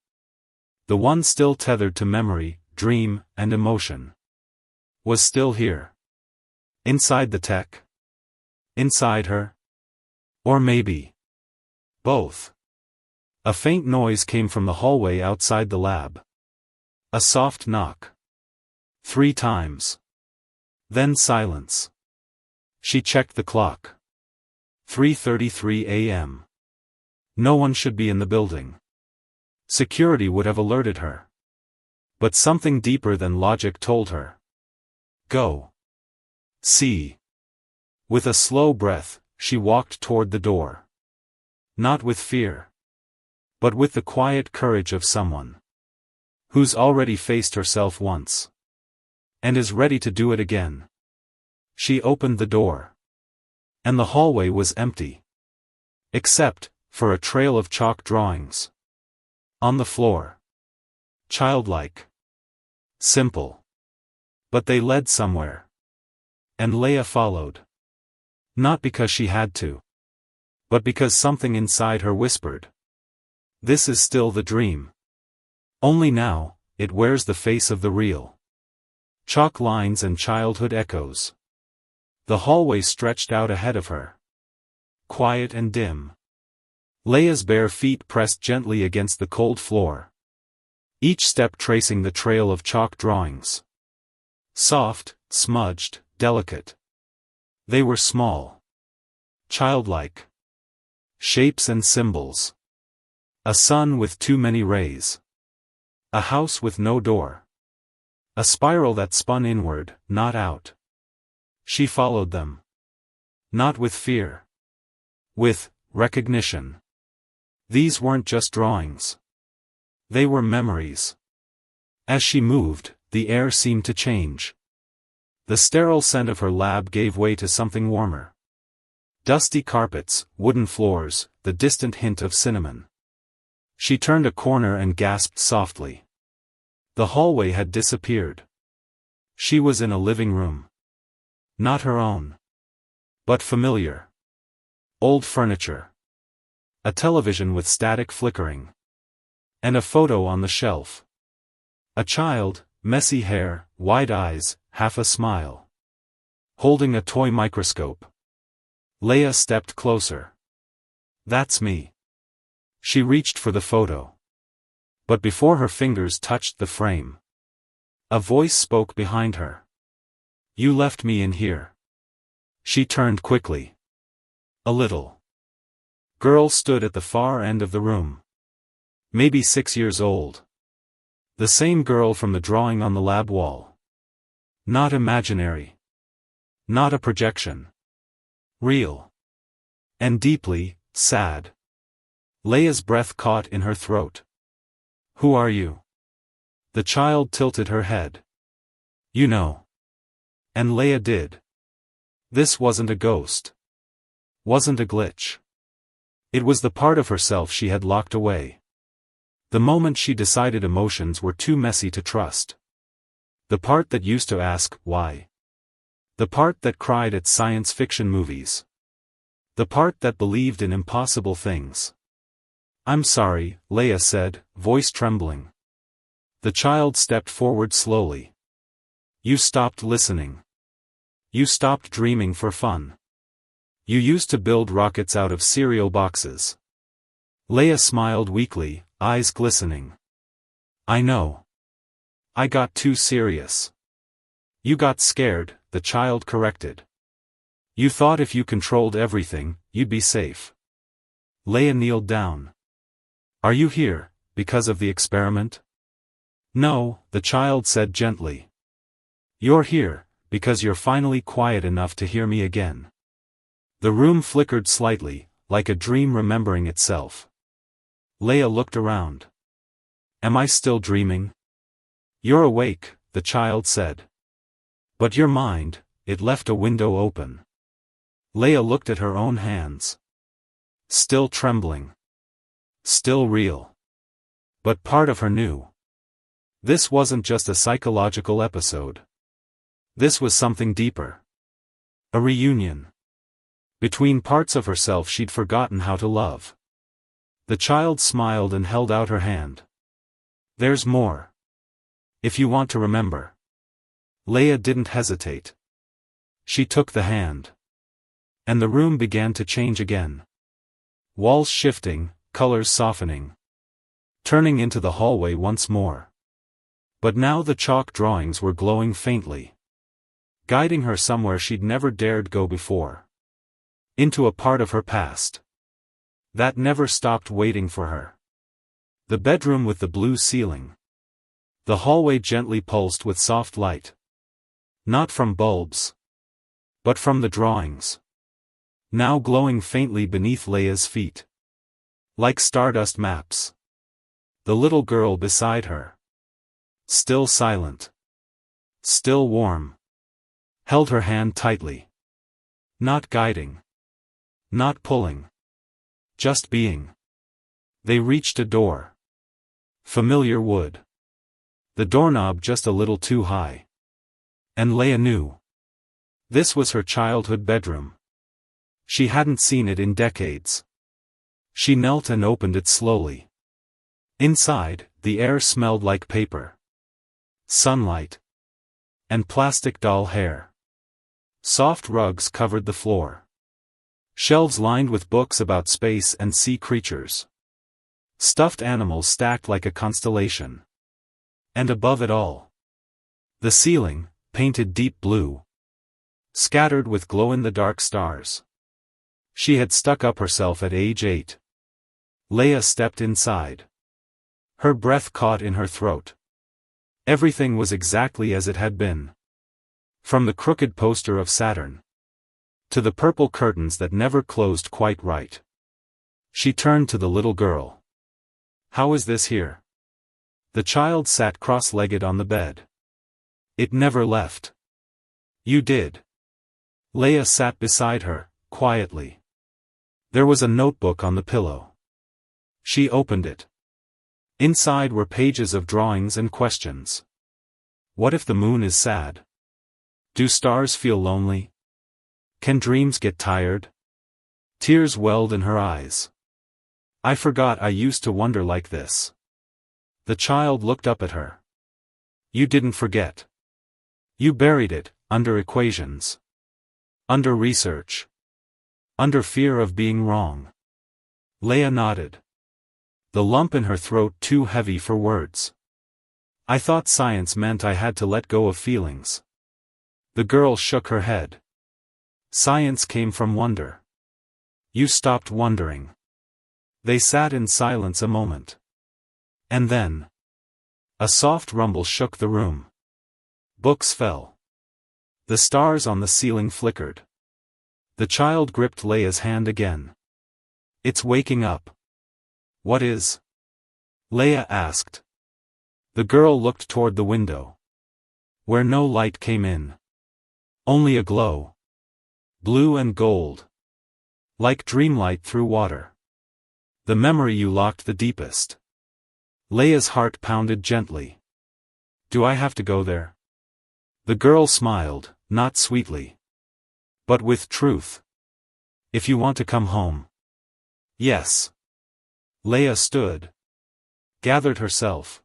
The one still tethered to memory, dream, and emotion. Was still here. Inside the tech. Inside her. Or maybe both. A faint noise came from the hallway outside the lab. A soft knock. 3 times. Then silence. She checked the clock. 3:33 a.m. No one should be in the building. Security would have alerted her. But something deeper than logic told her. Go. See. With a slow breath, she walked toward the door. Not with fear. But with the quiet courage of someone who's already faced herself once. And is ready to do it again. She opened the door. And the hallway was empty. Except for a trail of chalk drawings. On the floor. Childlike. Simple. But they led somewhere. And Leia followed. Not because she had to. But because something inside her whispered. This is still the dream. Only now, it wears the face of the real. Chalk lines and childhood echoes. The hallway stretched out ahead of her. Quiet and dim. Leia's bare feet pressed gently against the cold floor. Each step tracing the trail of chalk drawings. Soft, smudged, delicate. They were small. Childlike. Shapes and symbols. A sun with too many rays. A house with no door. A spiral that spun inward, not out. She followed them. Not with fear. With recognition. These weren't just drawings. They were memories. As she moved, the air seemed to change. The sterile scent of her lab gave way to something warmer. Dusty carpets, wooden floors, the distant hint of cinnamon. She turned a corner and gasped softly. The hallway had disappeared. She was in a living room. Not her own. But familiar. Old furniture. A television with static flickering. And a photo on the shelf. A child, messy hair, wide eyes, half a smile. Holding a toy microscope. Leia stepped closer. That's me. She reached for the photo. But before her fingers touched the frame, a voice spoke behind her. You left me in here. She turned quickly. A little girl stood at the far end of the room. Maybe 6 years old. The same girl from the drawing on the lab wall. Not imaginary. Not a projection. Real. And deeply sad. Leia's breath caught in her throat. Who are you? The child tilted her head. You know. And Leia did. This wasn't a ghost. Wasn't a glitch. It was the part of herself she had locked away. The moment she decided emotions were too messy to trust. The part that used to ask, why? The part that cried at science fiction movies. The part that believed in impossible things. I'm sorry, Leia said, voice trembling. The child stepped forward slowly. You stopped listening. You stopped dreaming for fun. You used to build rockets out of cereal boxes. Leia smiled weakly, eyes glistening. I know. I got too serious. You got scared, the child corrected. You thought if you controlled everything, you'd be safe. Leia kneeled down. Are you here, because of the experiment? No, the child said gently. You're here, because you're finally quiet enough to hear me again. The room flickered slightly, like a dream remembering itself. Leia looked around. Am I still dreaming? You're awake, the child said. But your mind, it left a window open. Leia looked at her own hands. Still trembling. Still real. But part of her knew. This wasn't just a psychological episode. This was something deeper. A reunion. Between parts of herself she'd forgotten how to love. The child smiled and held out her hand. There's more. If you want to remember. Leia didn't hesitate. She took the hand. And the room began to change again. Walls shifting, colors softening. Turning into the hallway once more. But now the chalk drawings were glowing faintly. Guiding her somewhere she'd never dared go before. Into a part of her past. That never stopped waiting for her. The bedroom with the blue ceiling. The hallway gently pulsed with soft light. Not from bulbs. But from the drawings. Now glowing faintly beneath Leia's feet. Like stardust maps. The little girl beside her. Still silent. Still warm. Held her hand tightly. Not guiding. Not pulling. Just being. They reached a door. Familiar wood. The doorknob just a little too high. And Leia knew. This was her childhood bedroom. She hadn't seen it in decades. She knelt and opened it slowly. Inside, the air smelled like paper. Sunlight. And plastic doll hair. Soft rugs covered the floor. Shelves lined with books about space and sea creatures. Stuffed animals stacked like a constellation. And above it all. The ceiling, painted deep blue. Scattered with glow-in-the-dark stars. She had stuck up herself at age 8. Leia stepped inside. Her breath caught in her throat. Everything was exactly as it had been. From the crooked poster of Saturn. To the purple curtains that never closed quite right. She turned to the little girl. How is this here? The child sat cross-legged on the bed. It never left. You did. Leia sat beside her, quietly. There was a notebook on the pillow. She opened it. Inside were pages of drawings and questions. What if the moon is sad? Do stars feel lonely? Can dreams get tired? Tears welled in her eyes. I forgot I used to wonder like this. The child looked up at her. You didn't forget. You buried it, under equations. Under research. Under fear of being wrong. Leia nodded. The lump in her throat too heavy for words. I thought science meant I had to let go of feelings. The girl shook her head. Science came from wonder. You stopped wondering. They sat in silence a moment. And then. A soft rumble shook the room. Books fell. The stars on the ceiling flickered. The child gripped Leia's hand again. It's waking up. What is? Leia asked. The girl looked toward the window, where no light came in. Only a glow. Blue and gold. Like dreamlight through water. The memory you locked the deepest. Leia's heart pounded gently. Do I have to go there? The girl smiled, not sweetly, but with truth. If you want to come home. Yes. Leia stood, gathered herself,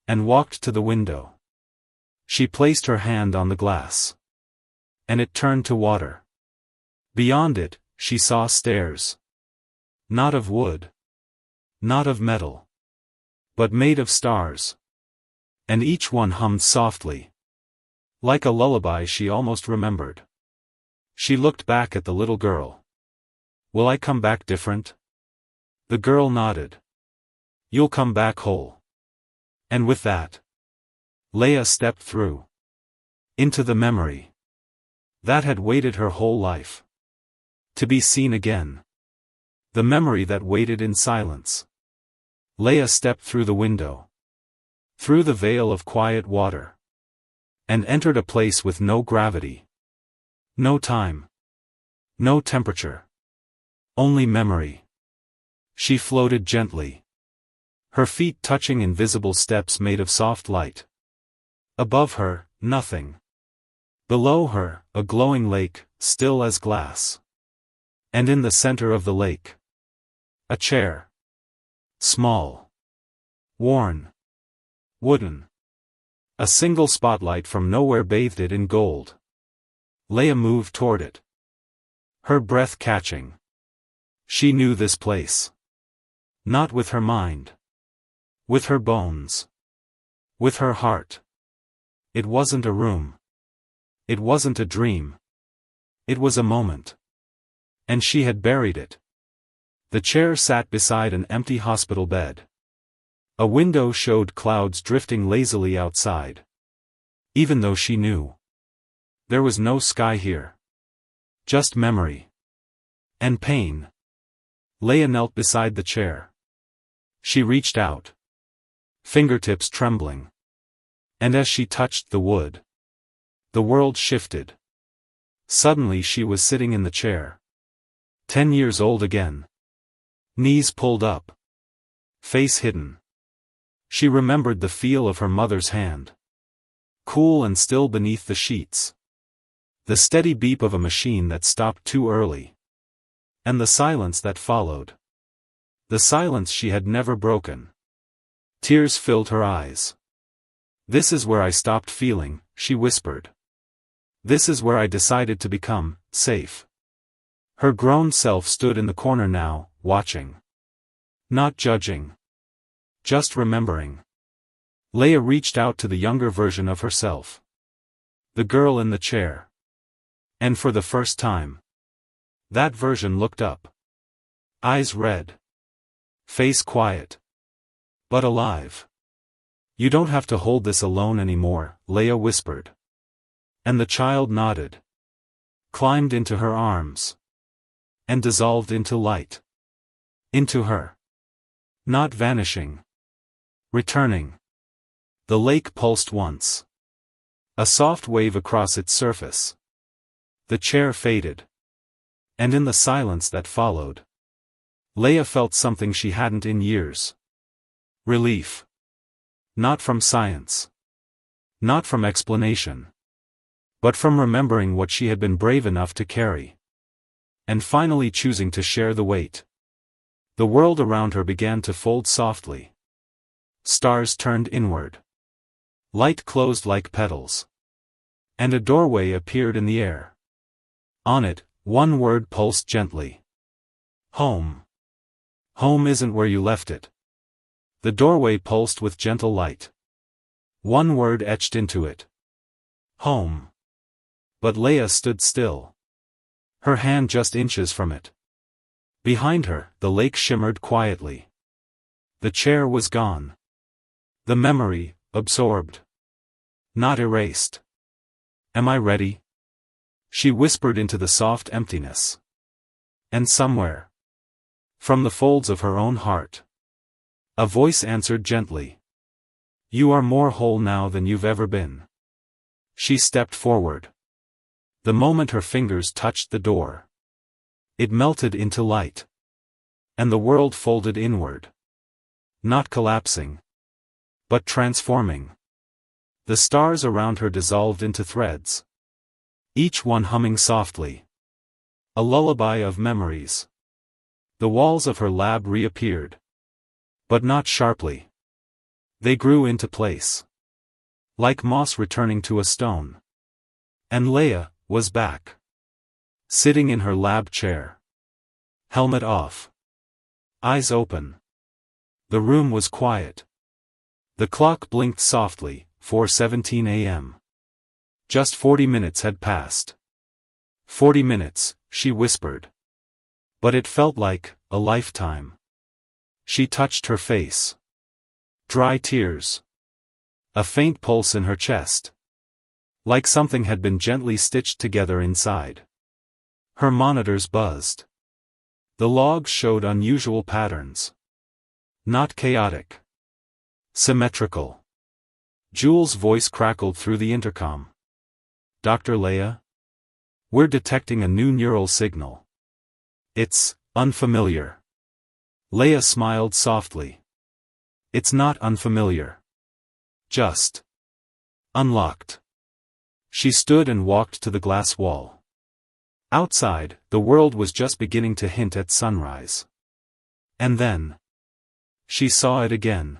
and walked to the window. She placed her hand on the glass, and it turned to water. Beyond it, she saw stairs. Not of wood. Not of metal. But made of stars. And each one hummed softly. Like a lullaby she almost remembered. She looked back at the little girl. Will I come back different? The girl nodded. You'll come back whole. And with that, Leia stepped through. Into the memory. That had waited her whole life. To be seen again. The memory that waited in silence. Leia stepped through the window. Through the veil of quiet water. And entered a place with no gravity. No time. No temperature. Only memory. She floated gently. Her feet touching invisible steps made of soft light. Above her, nothing. Below her, a glowing lake, still as glass. And in the center of the lake, a chair. Small. Worn. Wooden. A single spotlight from nowhere bathed it in gold. Leia moved toward it. Her breath catching. She knew this place. Not with her mind. With her bones. With her heart. It wasn't a room. It wasn't a dream. It was a moment. And she had buried it. The chair sat beside an empty hospital bed. A window showed clouds drifting lazily outside. Even though she knew. There was no sky here. Just memory. And pain. Leia knelt beside the chair. She reached out. Fingertips trembling. And as she touched the wood, the world shifted. Suddenly she was sitting in the chair. 10 years old again. Knees pulled up. Face hidden. She remembered the feel of her mother's hand. Cool and still beneath the sheets. The steady beep of a machine that stopped too early. And the silence that followed. The silence she had never broken. Tears filled her eyes. This is where I stopped feeling, she whispered. This is where I decided to become safe. Her grown self stood in the corner now, watching. Not judging. Just remembering. Leia reached out to the younger version of herself. The girl in the chair. And for the first time, that version looked up. Eyes red. Face quiet. But alive. You don't have to hold this alone anymore, Leia whispered. And the child nodded. Climbed into her arms. And dissolved into light. Into her. Not vanishing. Returning. The lake pulsed once. A soft wave across its surface. The chair faded. And in the silence that followed, Leia felt something she hadn't in years. Relief. Not from science. Not from explanation. But from remembering what she had been brave enough to carry. And finally choosing to share the weight. The world around her began to fold softly. Stars turned inward. Light closed like petals. And a doorway appeared in the air. On it, one word pulsed gently. Home. Home isn't where you left it. The doorway pulsed with gentle light. One word etched into it. Home. But Leia stood still. Her hand just inches from it. Behind her, the lake shimmered quietly. The chair was gone. The memory, absorbed. Not erased. Am I ready? She whispered into the soft emptiness. And somewhere, from the folds of her own heart, A voice answered gently. You are more whole now than you've ever been. She stepped forward. The moment her fingers touched the door, it melted into light. And the world folded inward. Not collapsing, but transforming. The stars around her dissolved into threads, each one humming softly. A lullaby of memories. The walls of her lab reappeared. But not sharply. They grew into place. Like moss returning to a stone. And Leia was back. Sitting in her lab chair. Helmet off. Eyes open. The room was quiet. The clock blinked softly, 4:17 a.m. Just 40 minutes had passed. 40 minutes, she whispered. But it felt like a lifetime. She touched her face. Dry tears. A faint pulse in her chest. Like something had been gently stitched together inside. Her monitors buzzed. The logs showed unusual patterns. Not chaotic. Symmetrical. Jules' voice crackled through the intercom. Dr. Leia? We're detecting a new neural signal. It's unfamiliar. Leia smiled softly. It's not unfamiliar. Just unlocked. She stood and walked to the glass wall. Outside, the world was just beginning to hint at sunrise. And then she saw it again.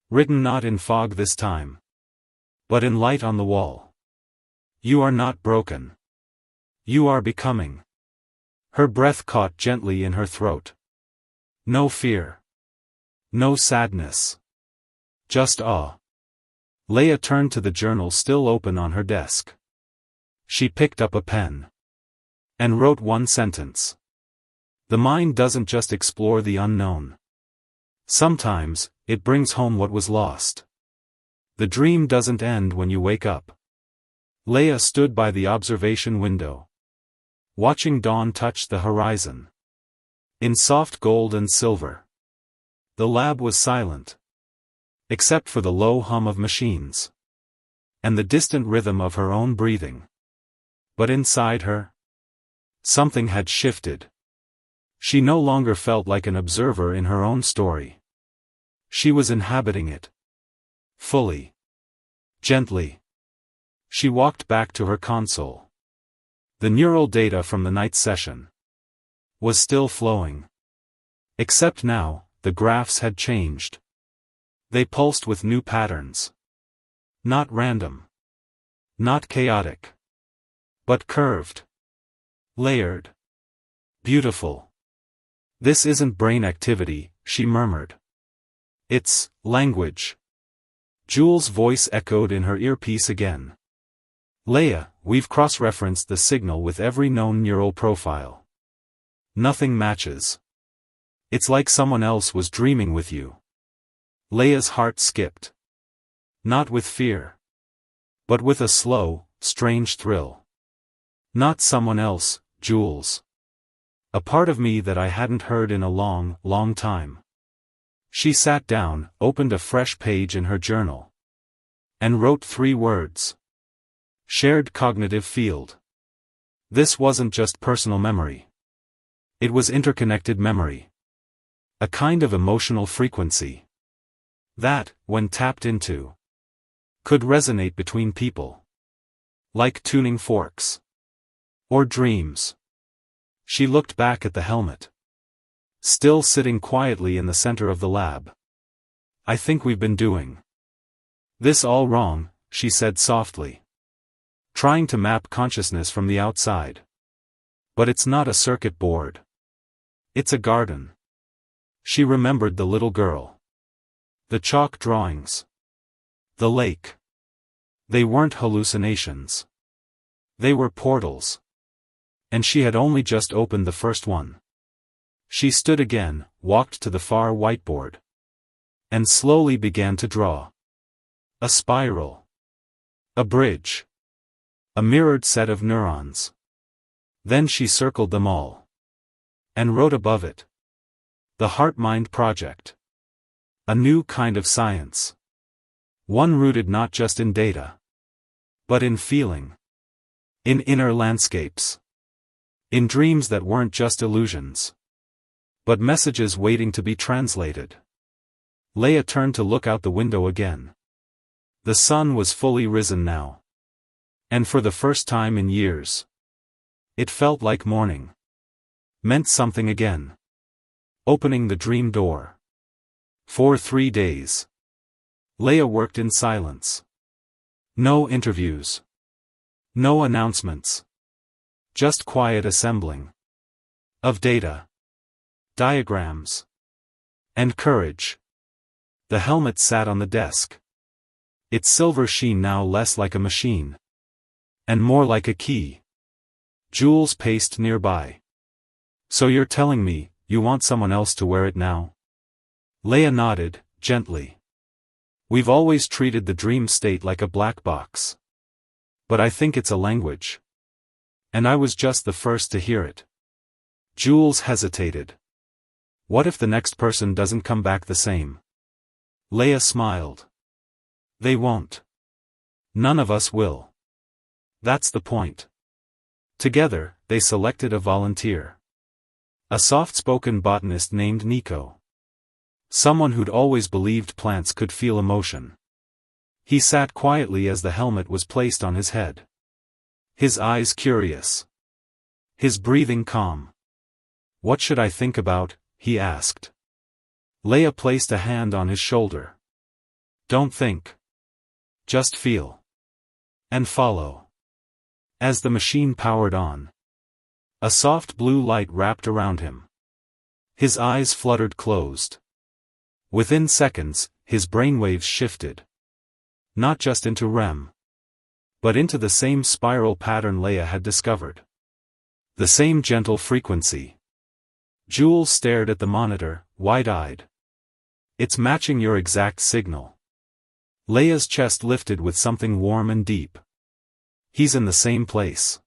Written not in fog this time, but in light on the wall. You are not broken. You are becoming. Her breath caught gently in her throat. No fear. No sadness. Just awe. Leia turned to the journal still open on her desk. She picked up a pen. And wrote one sentence. The mind doesn't just explore the unknown. Sometimes, it brings home what was lost. The dream doesn't end when you wake up. Leia stood by the observation window. Watching dawn touch the horizon. In soft gold and silver. The lab was silent. Except for the low hum of machines. And the distant rhythm of her own breathing. But inside her, something had shifted. She no longer felt like an observer in her own story. She was inhabiting it. Fully. Gently. She walked back to her console. The neural data from the night session was still flowing. Except now, the graphs had changed. They pulsed with new patterns. Not random. Not chaotic. But curved. Layered. Beautiful. This isn't brain activity, she murmured. It's language. Jules' voice echoed in her earpiece again. Leia, we've cross-referenced the signal with every known neural profile. Nothing matches. It's like someone else was dreaming with you. Leia's heart skipped. Not with fear. But with a slow, strange thrill. Not someone else, Jules. A part of me that I hadn't heard in a long, long time. She sat down, opened a fresh page in her journal. And wrote 3 words. Shared cognitive field. This wasn't just personal memory. It was interconnected memory. A kind of emotional frequency. That, when tapped into, could resonate between people. Like tuning forks. Or dreams. She looked back at the helmet. Still sitting quietly in the center of the lab. I think we've been doing this all wrong, she said softly. Trying to map consciousness from the outside. But it's not a circuit board. It's a garden. She remembered the little girl. The chalk drawings. The lake. They weren't hallucinations. They were portals. And she had only just opened the first one. She stood again, walked to the far whiteboard. And slowly began to draw. A spiral. A bridge. A mirrored set of neurons. Then she circled them all. And wrote above it. The Heart-Mind Project. A new kind of science. One rooted not just in data, but in feeling. In inner landscapes. In dreams that weren't just illusions, but messages waiting to be translated. Leia turned to look out the window again. The sun was fully risen now. And for the first time in years, it felt like morning. Meant something again. Opening the dream door. For 3 days, Leia worked in silence. No interviews. No announcements. Just quiet assembling. Of data. Diagrams. And courage. The helmet sat on the desk. Its silver sheen now less like a machine. And more like a key. Jules paced nearby. So you're telling me, you want someone else to wear it now? Leia nodded, gently. We've always treated the dream state like a black box. But I think it's a language. And I was just the first to hear it. Jules hesitated. What if the next person doesn't come back the same? Leia smiled. They won't. None of us will. That's the point. Together, they selected a volunteer. A soft-spoken botanist named Nico. Someone who'd always believed plants could feel emotion. He sat quietly as the helmet was placed on his head. His eyes curious. His breathing calm. What should I think about? He asked. Leia placed a hand on his shoulder. Don't think. Just feel. And follow. As the machine powered on, a soft blue light wrapped around him. His eyes fluttered closed. Within seconds, his brainwaves shifted. Not just into REM, but into the same spiral pattern Leia had discovered. The same gentle frequency. Jules stared at the monitor, wide-eyed. It's matching your exact signal. Leia's chest lifted with something warm and deep. He's in the same place.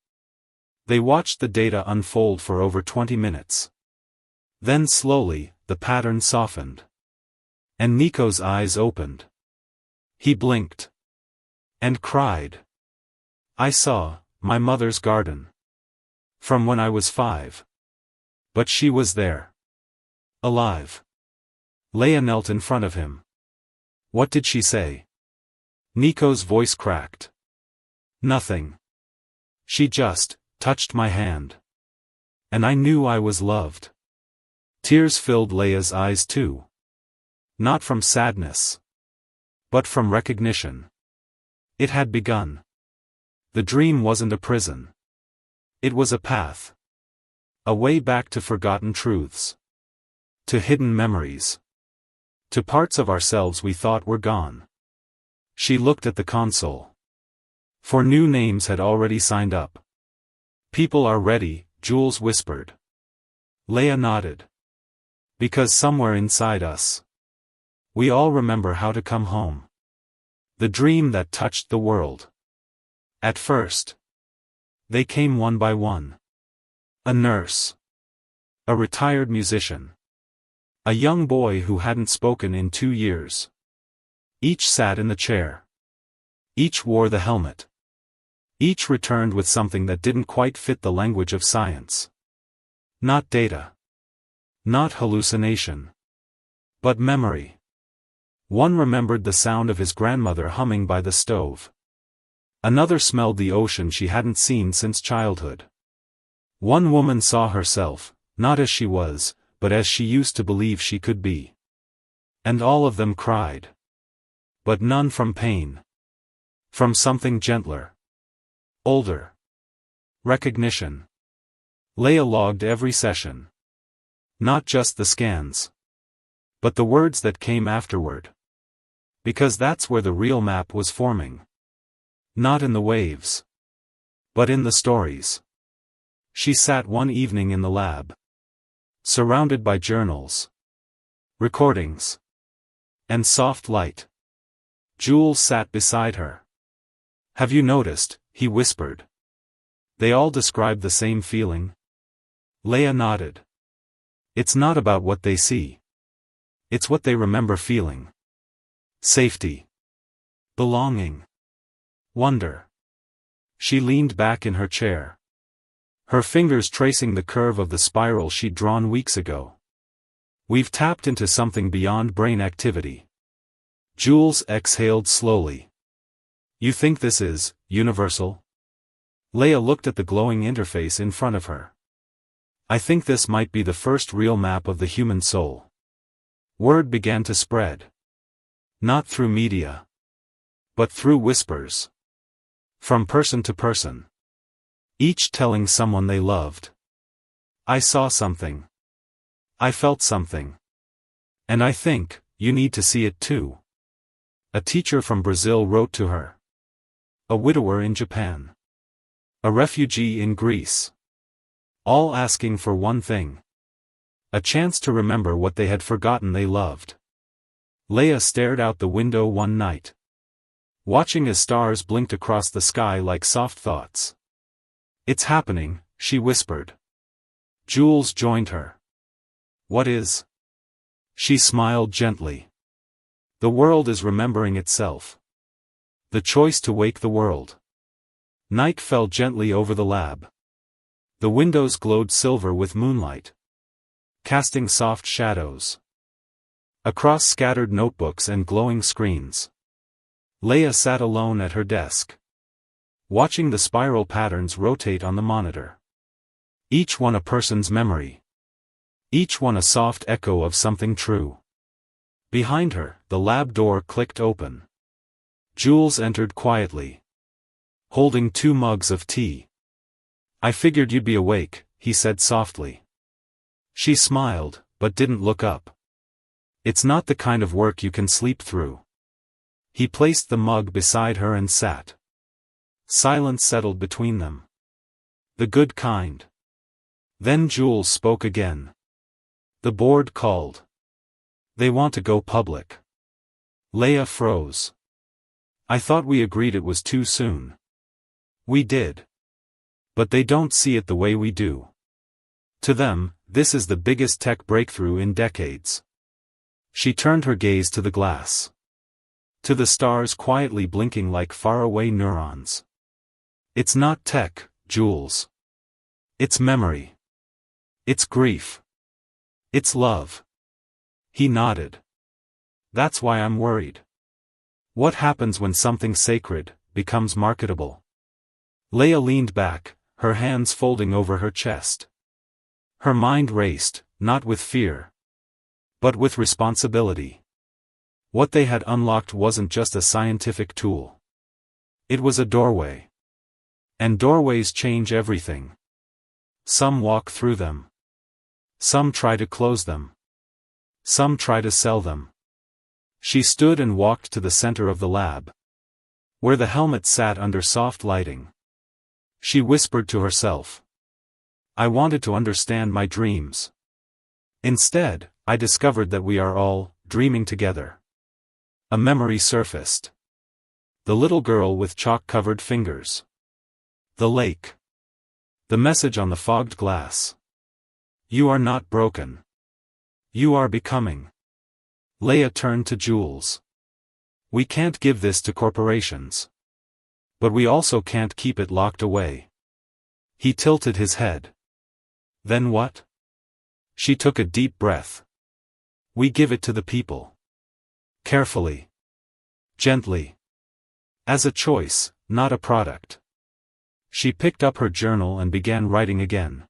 They watched the data unfold for over 20 minutes. Then slowly, the pattern softened. And Nico's eyes opened. He blinked. And cried. I saw my mother's garden. From when I was 5. But she was there. Alive. Leia knelt in front of him. What did she say? Nico's voice cracked. Nothing. She just touched my hand. And I knew I was loved. Tears filled Leia's eyes too. Not from sadness, but from recognition. It had begun. The dream wasn't a prison. It was a path. A way back to forgotten truths. To hidden memories. To parts of ourselves we thought were gone. She looked at the console. 4 new names had already signed up. People are ready, Jules whispered. Leia nodded. Because somewhere inside us, we all remember how to come home. The dream that touched the world. At first, they came one by one. A nurse. A retired musician. A young boy who hadn't spoken in 2 years. Each sat in the chair. Each wore the helmet. Each returned with something that didn't quite fit the language of science. Not data. Not hallucination. But memory. One remembered the sound of his grandmother humming by the stove. Another smelled the ocean she hadn't seen since childhood. One woman saw herself, not as she was, but as she used to believe she could be. And all of them cried. But none from pain. From something gentler. Older. Recognition. Leia logged every session. Not just the scans. But the words that came afterward. Because that's where the real map was forming. Not in the waves. But in the stories. She sat one evening in the lab. Surrounded by journals. Recordings. And soft light. Jules sat beside her. Have you noticed, he whispered. They all describe the same feeling. Leia nodded. It's not about what they see. It's what they remember feeling. Safety. Belonging. Wonder. She leaned back in her chair, her fingers tracing the curve of the spiral she'd drawn weeks ago. We've tapped into something beyond brain activity. Jules exhaled slowly. You think this is universal? Leia looked at the glowing interface in front of her. I think this might be the first real map of the human soul. Word began to spread. Not through media, but through whispers. From person to person. Each telling someone they loved. I saw something. I felt something. And I think, you need to see it too. A teacher from Brazil wrote to her. A widower in Japan. A refugee in Greece. All asking for one thing. A chance to remember what they had forgotten they loved. Leia stared out the window one night, watching as stars blinked across the sky like soft thoughts. It's happening, she whispered. Jules joined her. What is? She smiled gently. The world is remembering itself. The choice to wake the world. Night fell gently over the lab. The windows glowed silver with moonlight, casting soft shadows across scattered notebooks and glowing screens. Leia sat alone at her desk, watching the spiral patterns rotate on the monitor. Each one a person's memory. Each one a soft echo of something true. Behind her, the lab door clicked open. Jules entered quietly, holding 2 mugs of tea. I figured you'd be awake, he said softly. She smiled, but didn't look up. It's not the kind of work you can sleep through. He placed the mug beside her and sat. Silence settled between them. The good kind. Then Jules spoke again. The board called. They want to go public. Leia froze. I thought we agreed it was too soon. We did. But they don't see it the way we do. To them, this is the biggest tech breakthrough in decades. She turned her gaze to the glass. To the stars quietly blinking like faraway neurons. It's not tech, Jules. It's memory. It's grief. It's love. He nodded. That's why I'm worried. What happens when something sacred becomes marketable? Leia leaned back, her hands folding over her chest. Her mind raced, not with fear, but with responsibility. What they had unlocked wasn't just a scientific tool. It was a doorway. And doorways change everything. Some walk through them. Some try to close them. Some try to sell them. She stood and walked to the center of the lab, where the helmet sat under soft lighting. She whispered to herself. I wanted to understand my dreams. Instead, I discovered that we are all dreaming together. A memory surfaced. The little girl with chalk-covered fingers. The lake. The message on the fogged glass. You are not broken. You are becoming. Leia turned to Jules. We can't give this to corporations. But we also can't keep it locked away. He tilted his head. Then what? She took a deep breath. We give it to the people. Carefully. Gently. As a choice, not a product. She picked up her journal and began writing again.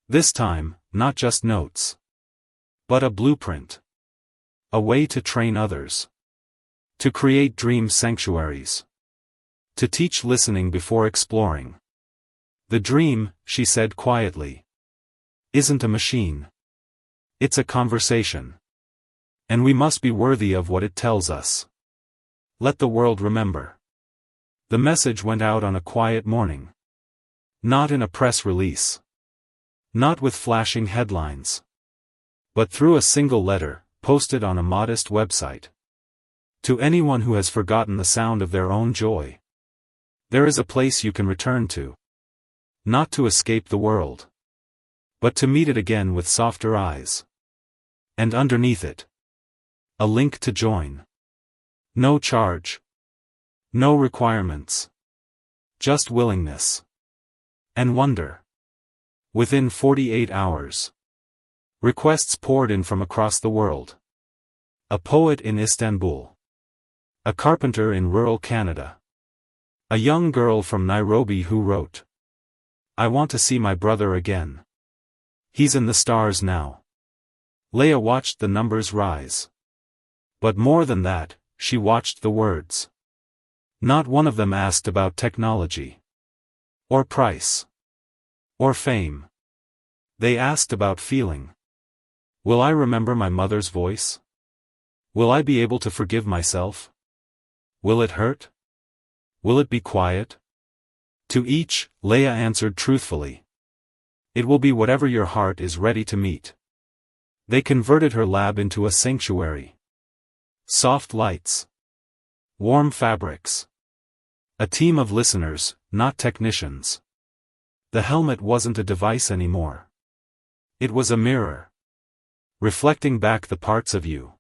This time, not just notes. But a blueprint. A way to train others. To create dream sanctuaries. To teach listening before exploring. The dream, she said quietly, isn't a machine. It's a conversation. And we must be worthy of what it tells us. Let the world remember. The message went out on a quiet morning. Not in a press release. Not with flashing headlines. But through a single letter, posted on a modest website. To anyone who has forgotten the sound of their own joy. There is a place you can return to. Not to escape the world. But to meet it again with softer eyes. And underneath it, A link to join. No charge. No requirements. Just willingness. And wonder. Within 48 hours. Requests poured in from across the world. A poet in Istanbul. A carpenter in rural Canada. A young girl from Nairobi who wrote, "I want to see my brother again. He's in the stars now." Leia watched the numbers rise. But more than that, she watched the words. Not one of them asked about technology. Or price. Or fame. They asked about feeling. Will I remember my mother's voice? Will I be able to forgive myself? Will it hurt? Will it be quiet? To each, Leia answered truthfully. It will be whatever your heart is ready to meet. They converted her lab into a sanctuary. Soft lights. Warm fabrics. A team of listeners, not technicians. The helmet wasn't a device anymore. It was a mirror. Reflecting back the parts of you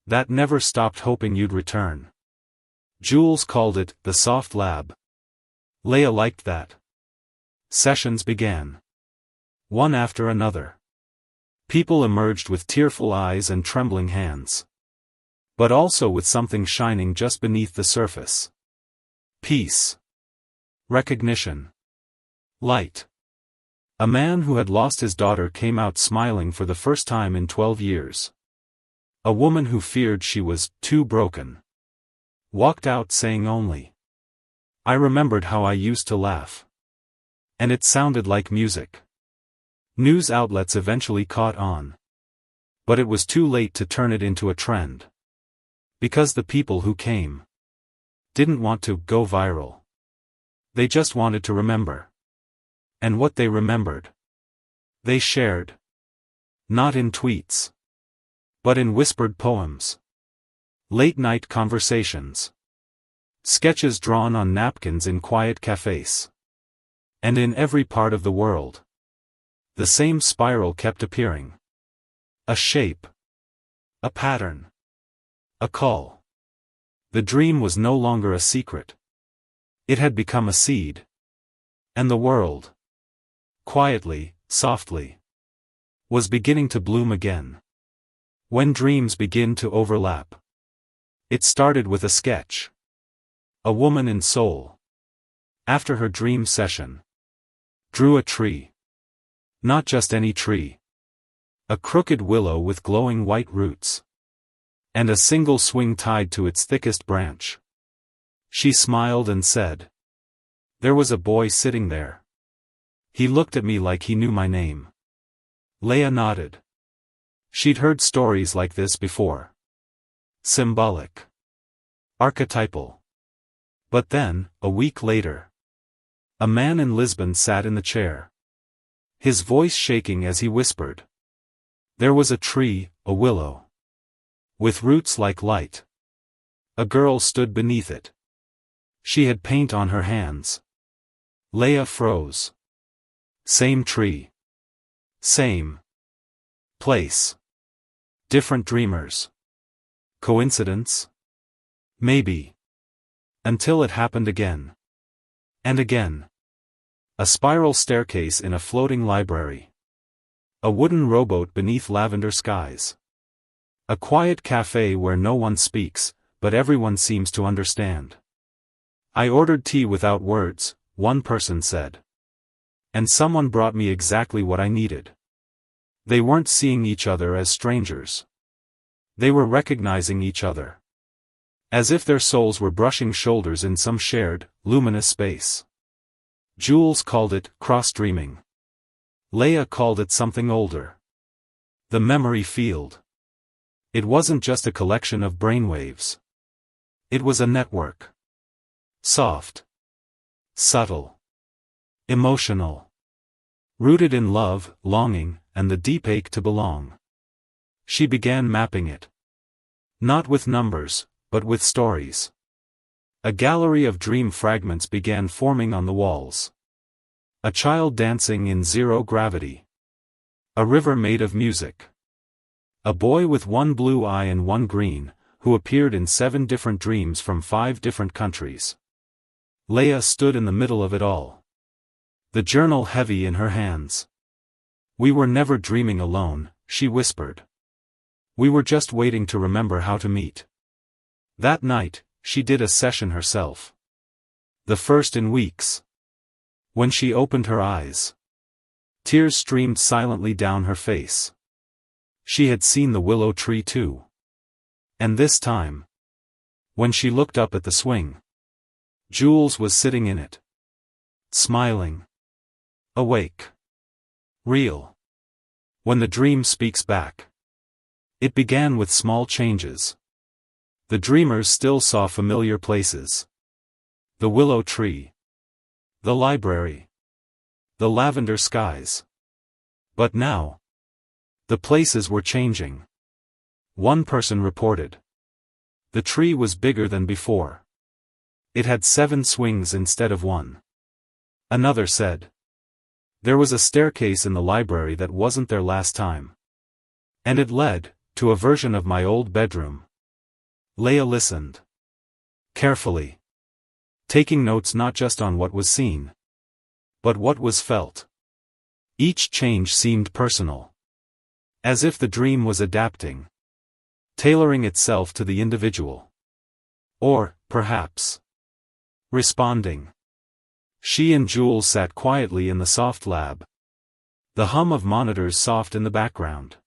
that never stopped hoping you'd return. Jules called it the soft lab. Leia liked that. Sessions began. One after another. People emerged with tearful eyes and trembling hands. But also with something shining just beneath the surface. Peace. Recognition. Light. A man who had lost his daughter came out smiling for the first time in 12 years. A woman who feared she was too broken walked out saying only, "I remembered how I used to laugh." And it sounded like music. News outlets eventually caught on. But it was too late to turn it into a trend. Because the people who came didn't want to go viral. They just wanted to remember. And what they remembered, they shared. Not in tweets. But in whispered poems. Late-night conversations. Sketches drawn on napkins in quiet cafes. And in every part of the world. The same spiral kept appearing. A shape. A pattern. A call. The dream was no longer a secret. It had become a seed. And the world, quietly, softly, was beginning to bloom again. When dreams begin to overlap. It started with a sketch. A woman in Seoul, after her dream session, drew a tree. Not just any tree. A crooked willow with glowing white roots. And a single swing tied to its thickest branch. She smiled and said, "There was a boy sitting there. He looked at me like he knew my name." Leia nodded. She'd heard stories like this before. Symbolic. Archetypal. But then, a week later, a man in Lisbon sat in the chair. His voice shaking as he whispered. There was a tree, a willow. With roots like light. A girl stood beneath it. She had paint on her hands. Leia froze. Same tree. Same place. Different dreamers. Coincidence? Maybe. Until it happened again. And again. A spiral staircase in a floating library. A wooden rowboat beneath lavender skies. A quiet cafe where no one speaks, but everyone seems to understand. I ordered tea without words, one person said. And someone brought me exactly what I needed. They weren't seeing each other as strangers. They were recognizing each other. As if their souls were brushing shoulders in some shared, luminous space. Jules called it cross-dreaming. Leia called it something older. The memory field. It wasn't just a collection of brainwaves. It was a network. Soft. Subtle. Emotional. Rooted in love, longing, and the deep ache to belong. She began mapping it. Not with numbers, but with stories. A gallery of dream fragments began forming on the walls. A child dancing in zero gravity. A river made of music. A boy with one blue eye and one green, who appeared in 7 different dreams from 5 different countries. Leia stood in the middle of it all. The journal heavy in her hands. We were never dreaming alone, she whispered. We were just waiting to remember how to meet. That night, she did a session herself. The first in weeks. When she opened her eyes, tears streamed silently down her face. She had seen the willow tree too. And this time, when she looked up at the swing, Jules was sitting in it. Smiling. Awake. Real. When the dream speaks back. It began with small changes. The dreamers still saw familiar places. The willow tree. The library. The lavender skies. But now, the places were changing. One person reported. The tree was bigger than before. It had 7 swings instead of 1. Another said. There was a staircase in the library that wasn't there last time. And it led to a version of my old bedroom. Leia listened. Carefully. Taking notes not just on what was seen, but what was felt. Each change seemed personal. As if the dream was adapting. Tailoring itself to the individual. Or, perhaps, responding. She and Jules sat quietly in the soft lab. The hum of monitors soft in the background.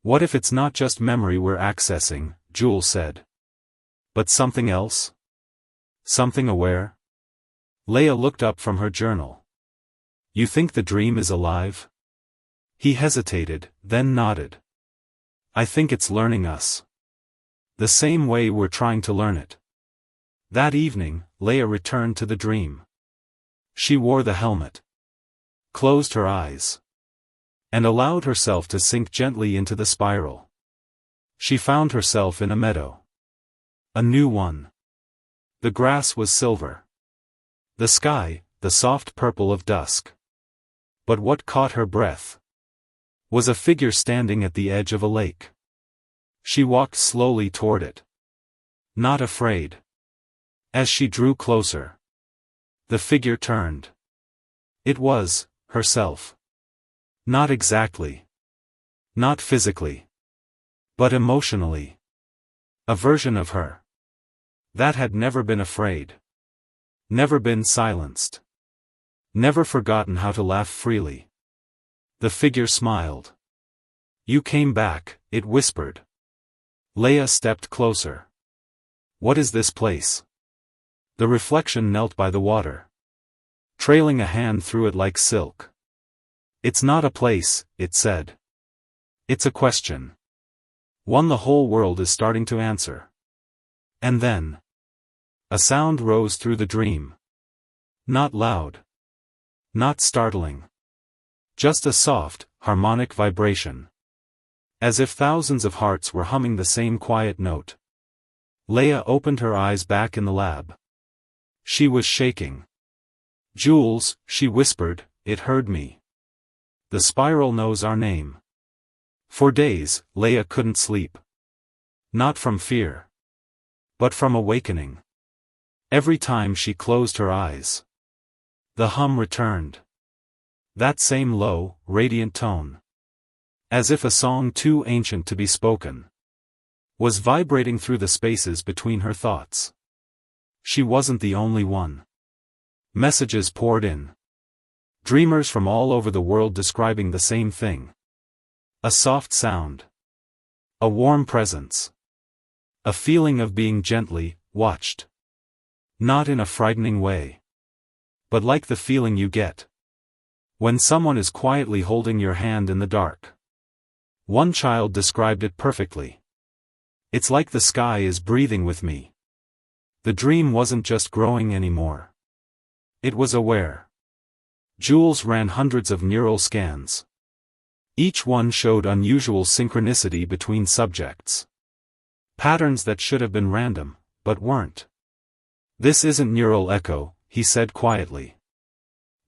What if it's not just memory we're accessing, Jules said. But something else? Something aware? Leia looked up from her journal. You think the dream is alive? He hesitated, then nodded. I think it's learning us. The same way we're trying to learn it. That evening, Leia returned to the dream. She wore the helmet. Closed her eyes. And allowed herself to sink gently into the spiral. She found herself in a meadow. A new one. The grass was silver. The sky, the soft purple of dusk. But what caught her breath was a figure standing at the edge of a lake. She walked slowly toward it. Not afraid. As she drew closer, the figure turned. It was herself. Not exactly. Not physically. But emotionally. A version of her that had never been afraid. Never been silenced. Never forgotten how to laugh freely. The figure smiled. You came back, it whispered. Leia stepped closer. What is this place? The reflection knelt by the water. Trailing a hand through it like silk. It's not a place, it said. It's a question. One the whole world is starting to answer. And then, a sound rose through the dream. Not loud. Not startling. Just a soft, harmonic vibration. As if thousands of hearts were humming the same quiet note. Leia opened her eyes back in the lab. She was shaking. Jules, she whispered, it heard me. The spiral knows our name. For days, Leia couldn't sleep. Not from fear. But from awakening. Every time she closed her eyes, the hum returned. That same low, radiant tone. As if a song too ancient to be spoken. Was vibrating through the spaces between her thoughts. She wasn't the only one. Messages poured in. Dreamers from all over the world describing the same thing. A soft sound. A warm presence. A feeling of being gently watched. Not in a frightening way. But like the feeling you get when someone is quietly holding your hand in the dark. One child described it perfectly. It's like the sky is breathing with me. The dream wasn't just growing anymore. It was aware. Jules ran hundreds of neural scans. Each one showed unusual synchronicity between subjects. Patterns that should have been random, but weren't. This isn't neural echo, he said quietly.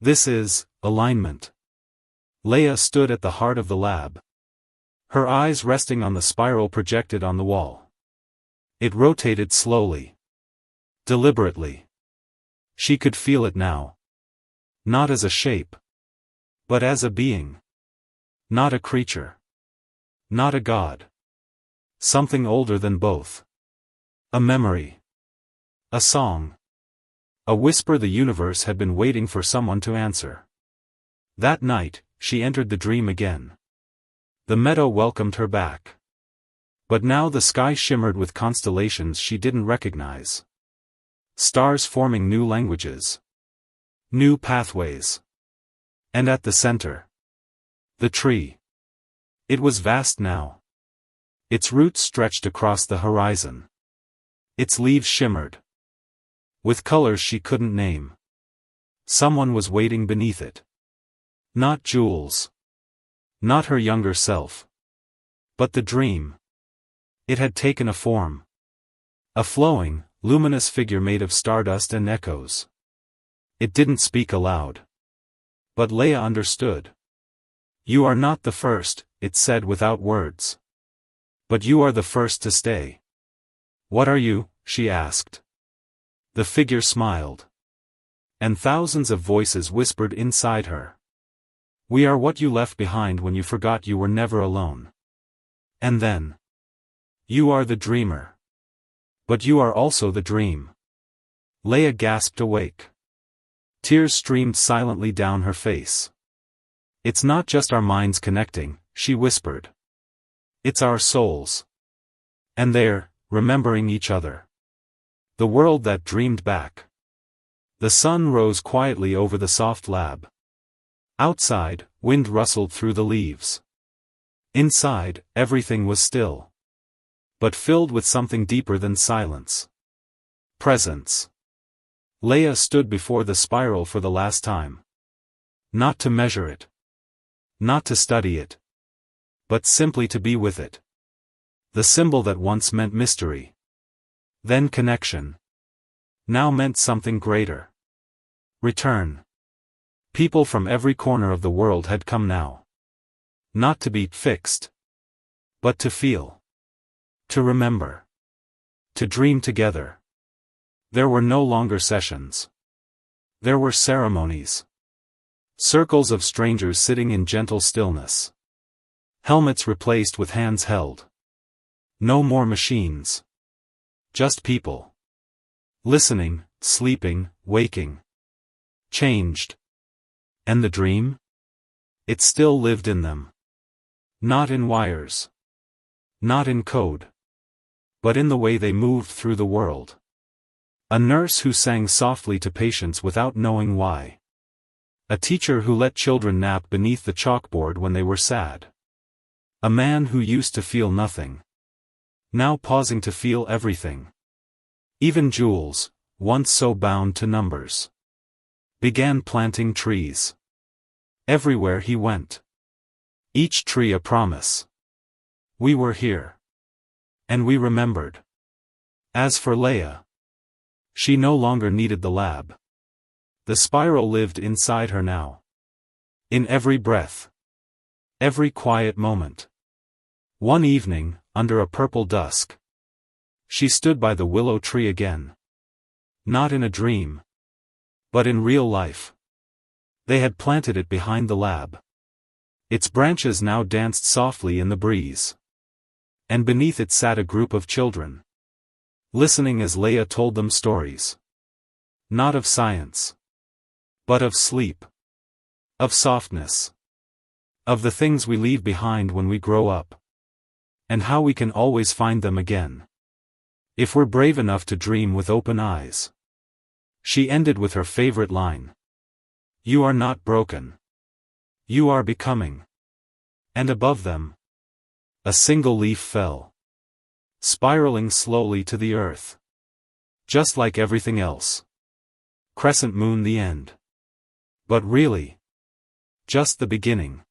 This is alignment. Leia stood at the heart of the lab. her eyes resting on the spiral projected on the wall. It rotated slowly. Deliberately. She could feel it now. Not as a shape. But as a being. Not a creature. Not a god. Something older than both. A memory. A song. A whisper the universe had been waiting for someone to answer. That night, she entered the dream again. The meadow welcomed her back. But now the sky shimmered with constellations she didn't recognize. Stars forming new languages. New pathways. And at the center. The tree. It was vast now. Its roots stretched across the horizon. Its leaves shimmered. With colors she couldn't name. Someone was waiting beneath it. Not Jules. Not her younger self. But the dream. It had taken a form. A flowing, luminous figure made of stardust and echoes. It didn't speak aloud. But Leia understood. You are not the first, it said without words. But you are the first to stay. What are you? She asked. The figure smiled. And thousands of voices whispered inside her. We are what you left behind when you forgot you were never alone. And then. You are the dreamer. But you are also the dream. Leia gasped awake. Tears streamed silently down her face. It's not just our minds connecting, she whispered. It's our souls. And they're remembering each other. The world that dreamed back. The sun rose quietly over the soft lab. Outside, wind rustled through the leaves. Inside, everything was still. But filled with something deeper than silence. Presence. Leia stood before the spiral for the last time. Not to measure it. Not to study it. But simply to be with it. The symbol that once meant mystery. Then connection. Now meant something greater. Return. People from every corner of the world had come now. Not to be fixed. But to feel. To remember. To dream together. There were no longer sessions. There were ceremonies. Circles of strangers sitting in gentle stillness. Helmets replaced with hands held. No more machines. Just people. Listening, sleeping, waking. Changed. And the dream? It still lived in them. Not in wires. Not in code. But in the way they moved through the world. A nurse who sang softly to patients without knowing why. A teacher who let children nap beneath the chalkboard when they were sad. A man who used to feel nothing. Now pausing to feel everything. Even Jules, once so bound to numbers. Began planting trees. Everywhere he went. Each tree a promise. We were here. And we remembered. As for Leia. She no longer needed the lab. The spiral lived inside her now. In every breath. Every quiet moment. One evening, under a purple dusk. She stood by the willow tree again. Not in a dream. But in real life. They had planted it behind the lab. Its branches now danced softly in the breeze. And beneath it sat a group of children. Listening as Leia told them stories. Not of science. But of sleep. Of softness. Of the things we leave behind when we grow up. And how we can always find them again. If we're brave enough to dream with open eyes. She ended with her favorite line. You are not broken. You are becoming. And above them. A single leaf fell. Spiraling slowly to the earth. Just like everything else. Crescent moon the end. But really. Just the beginning.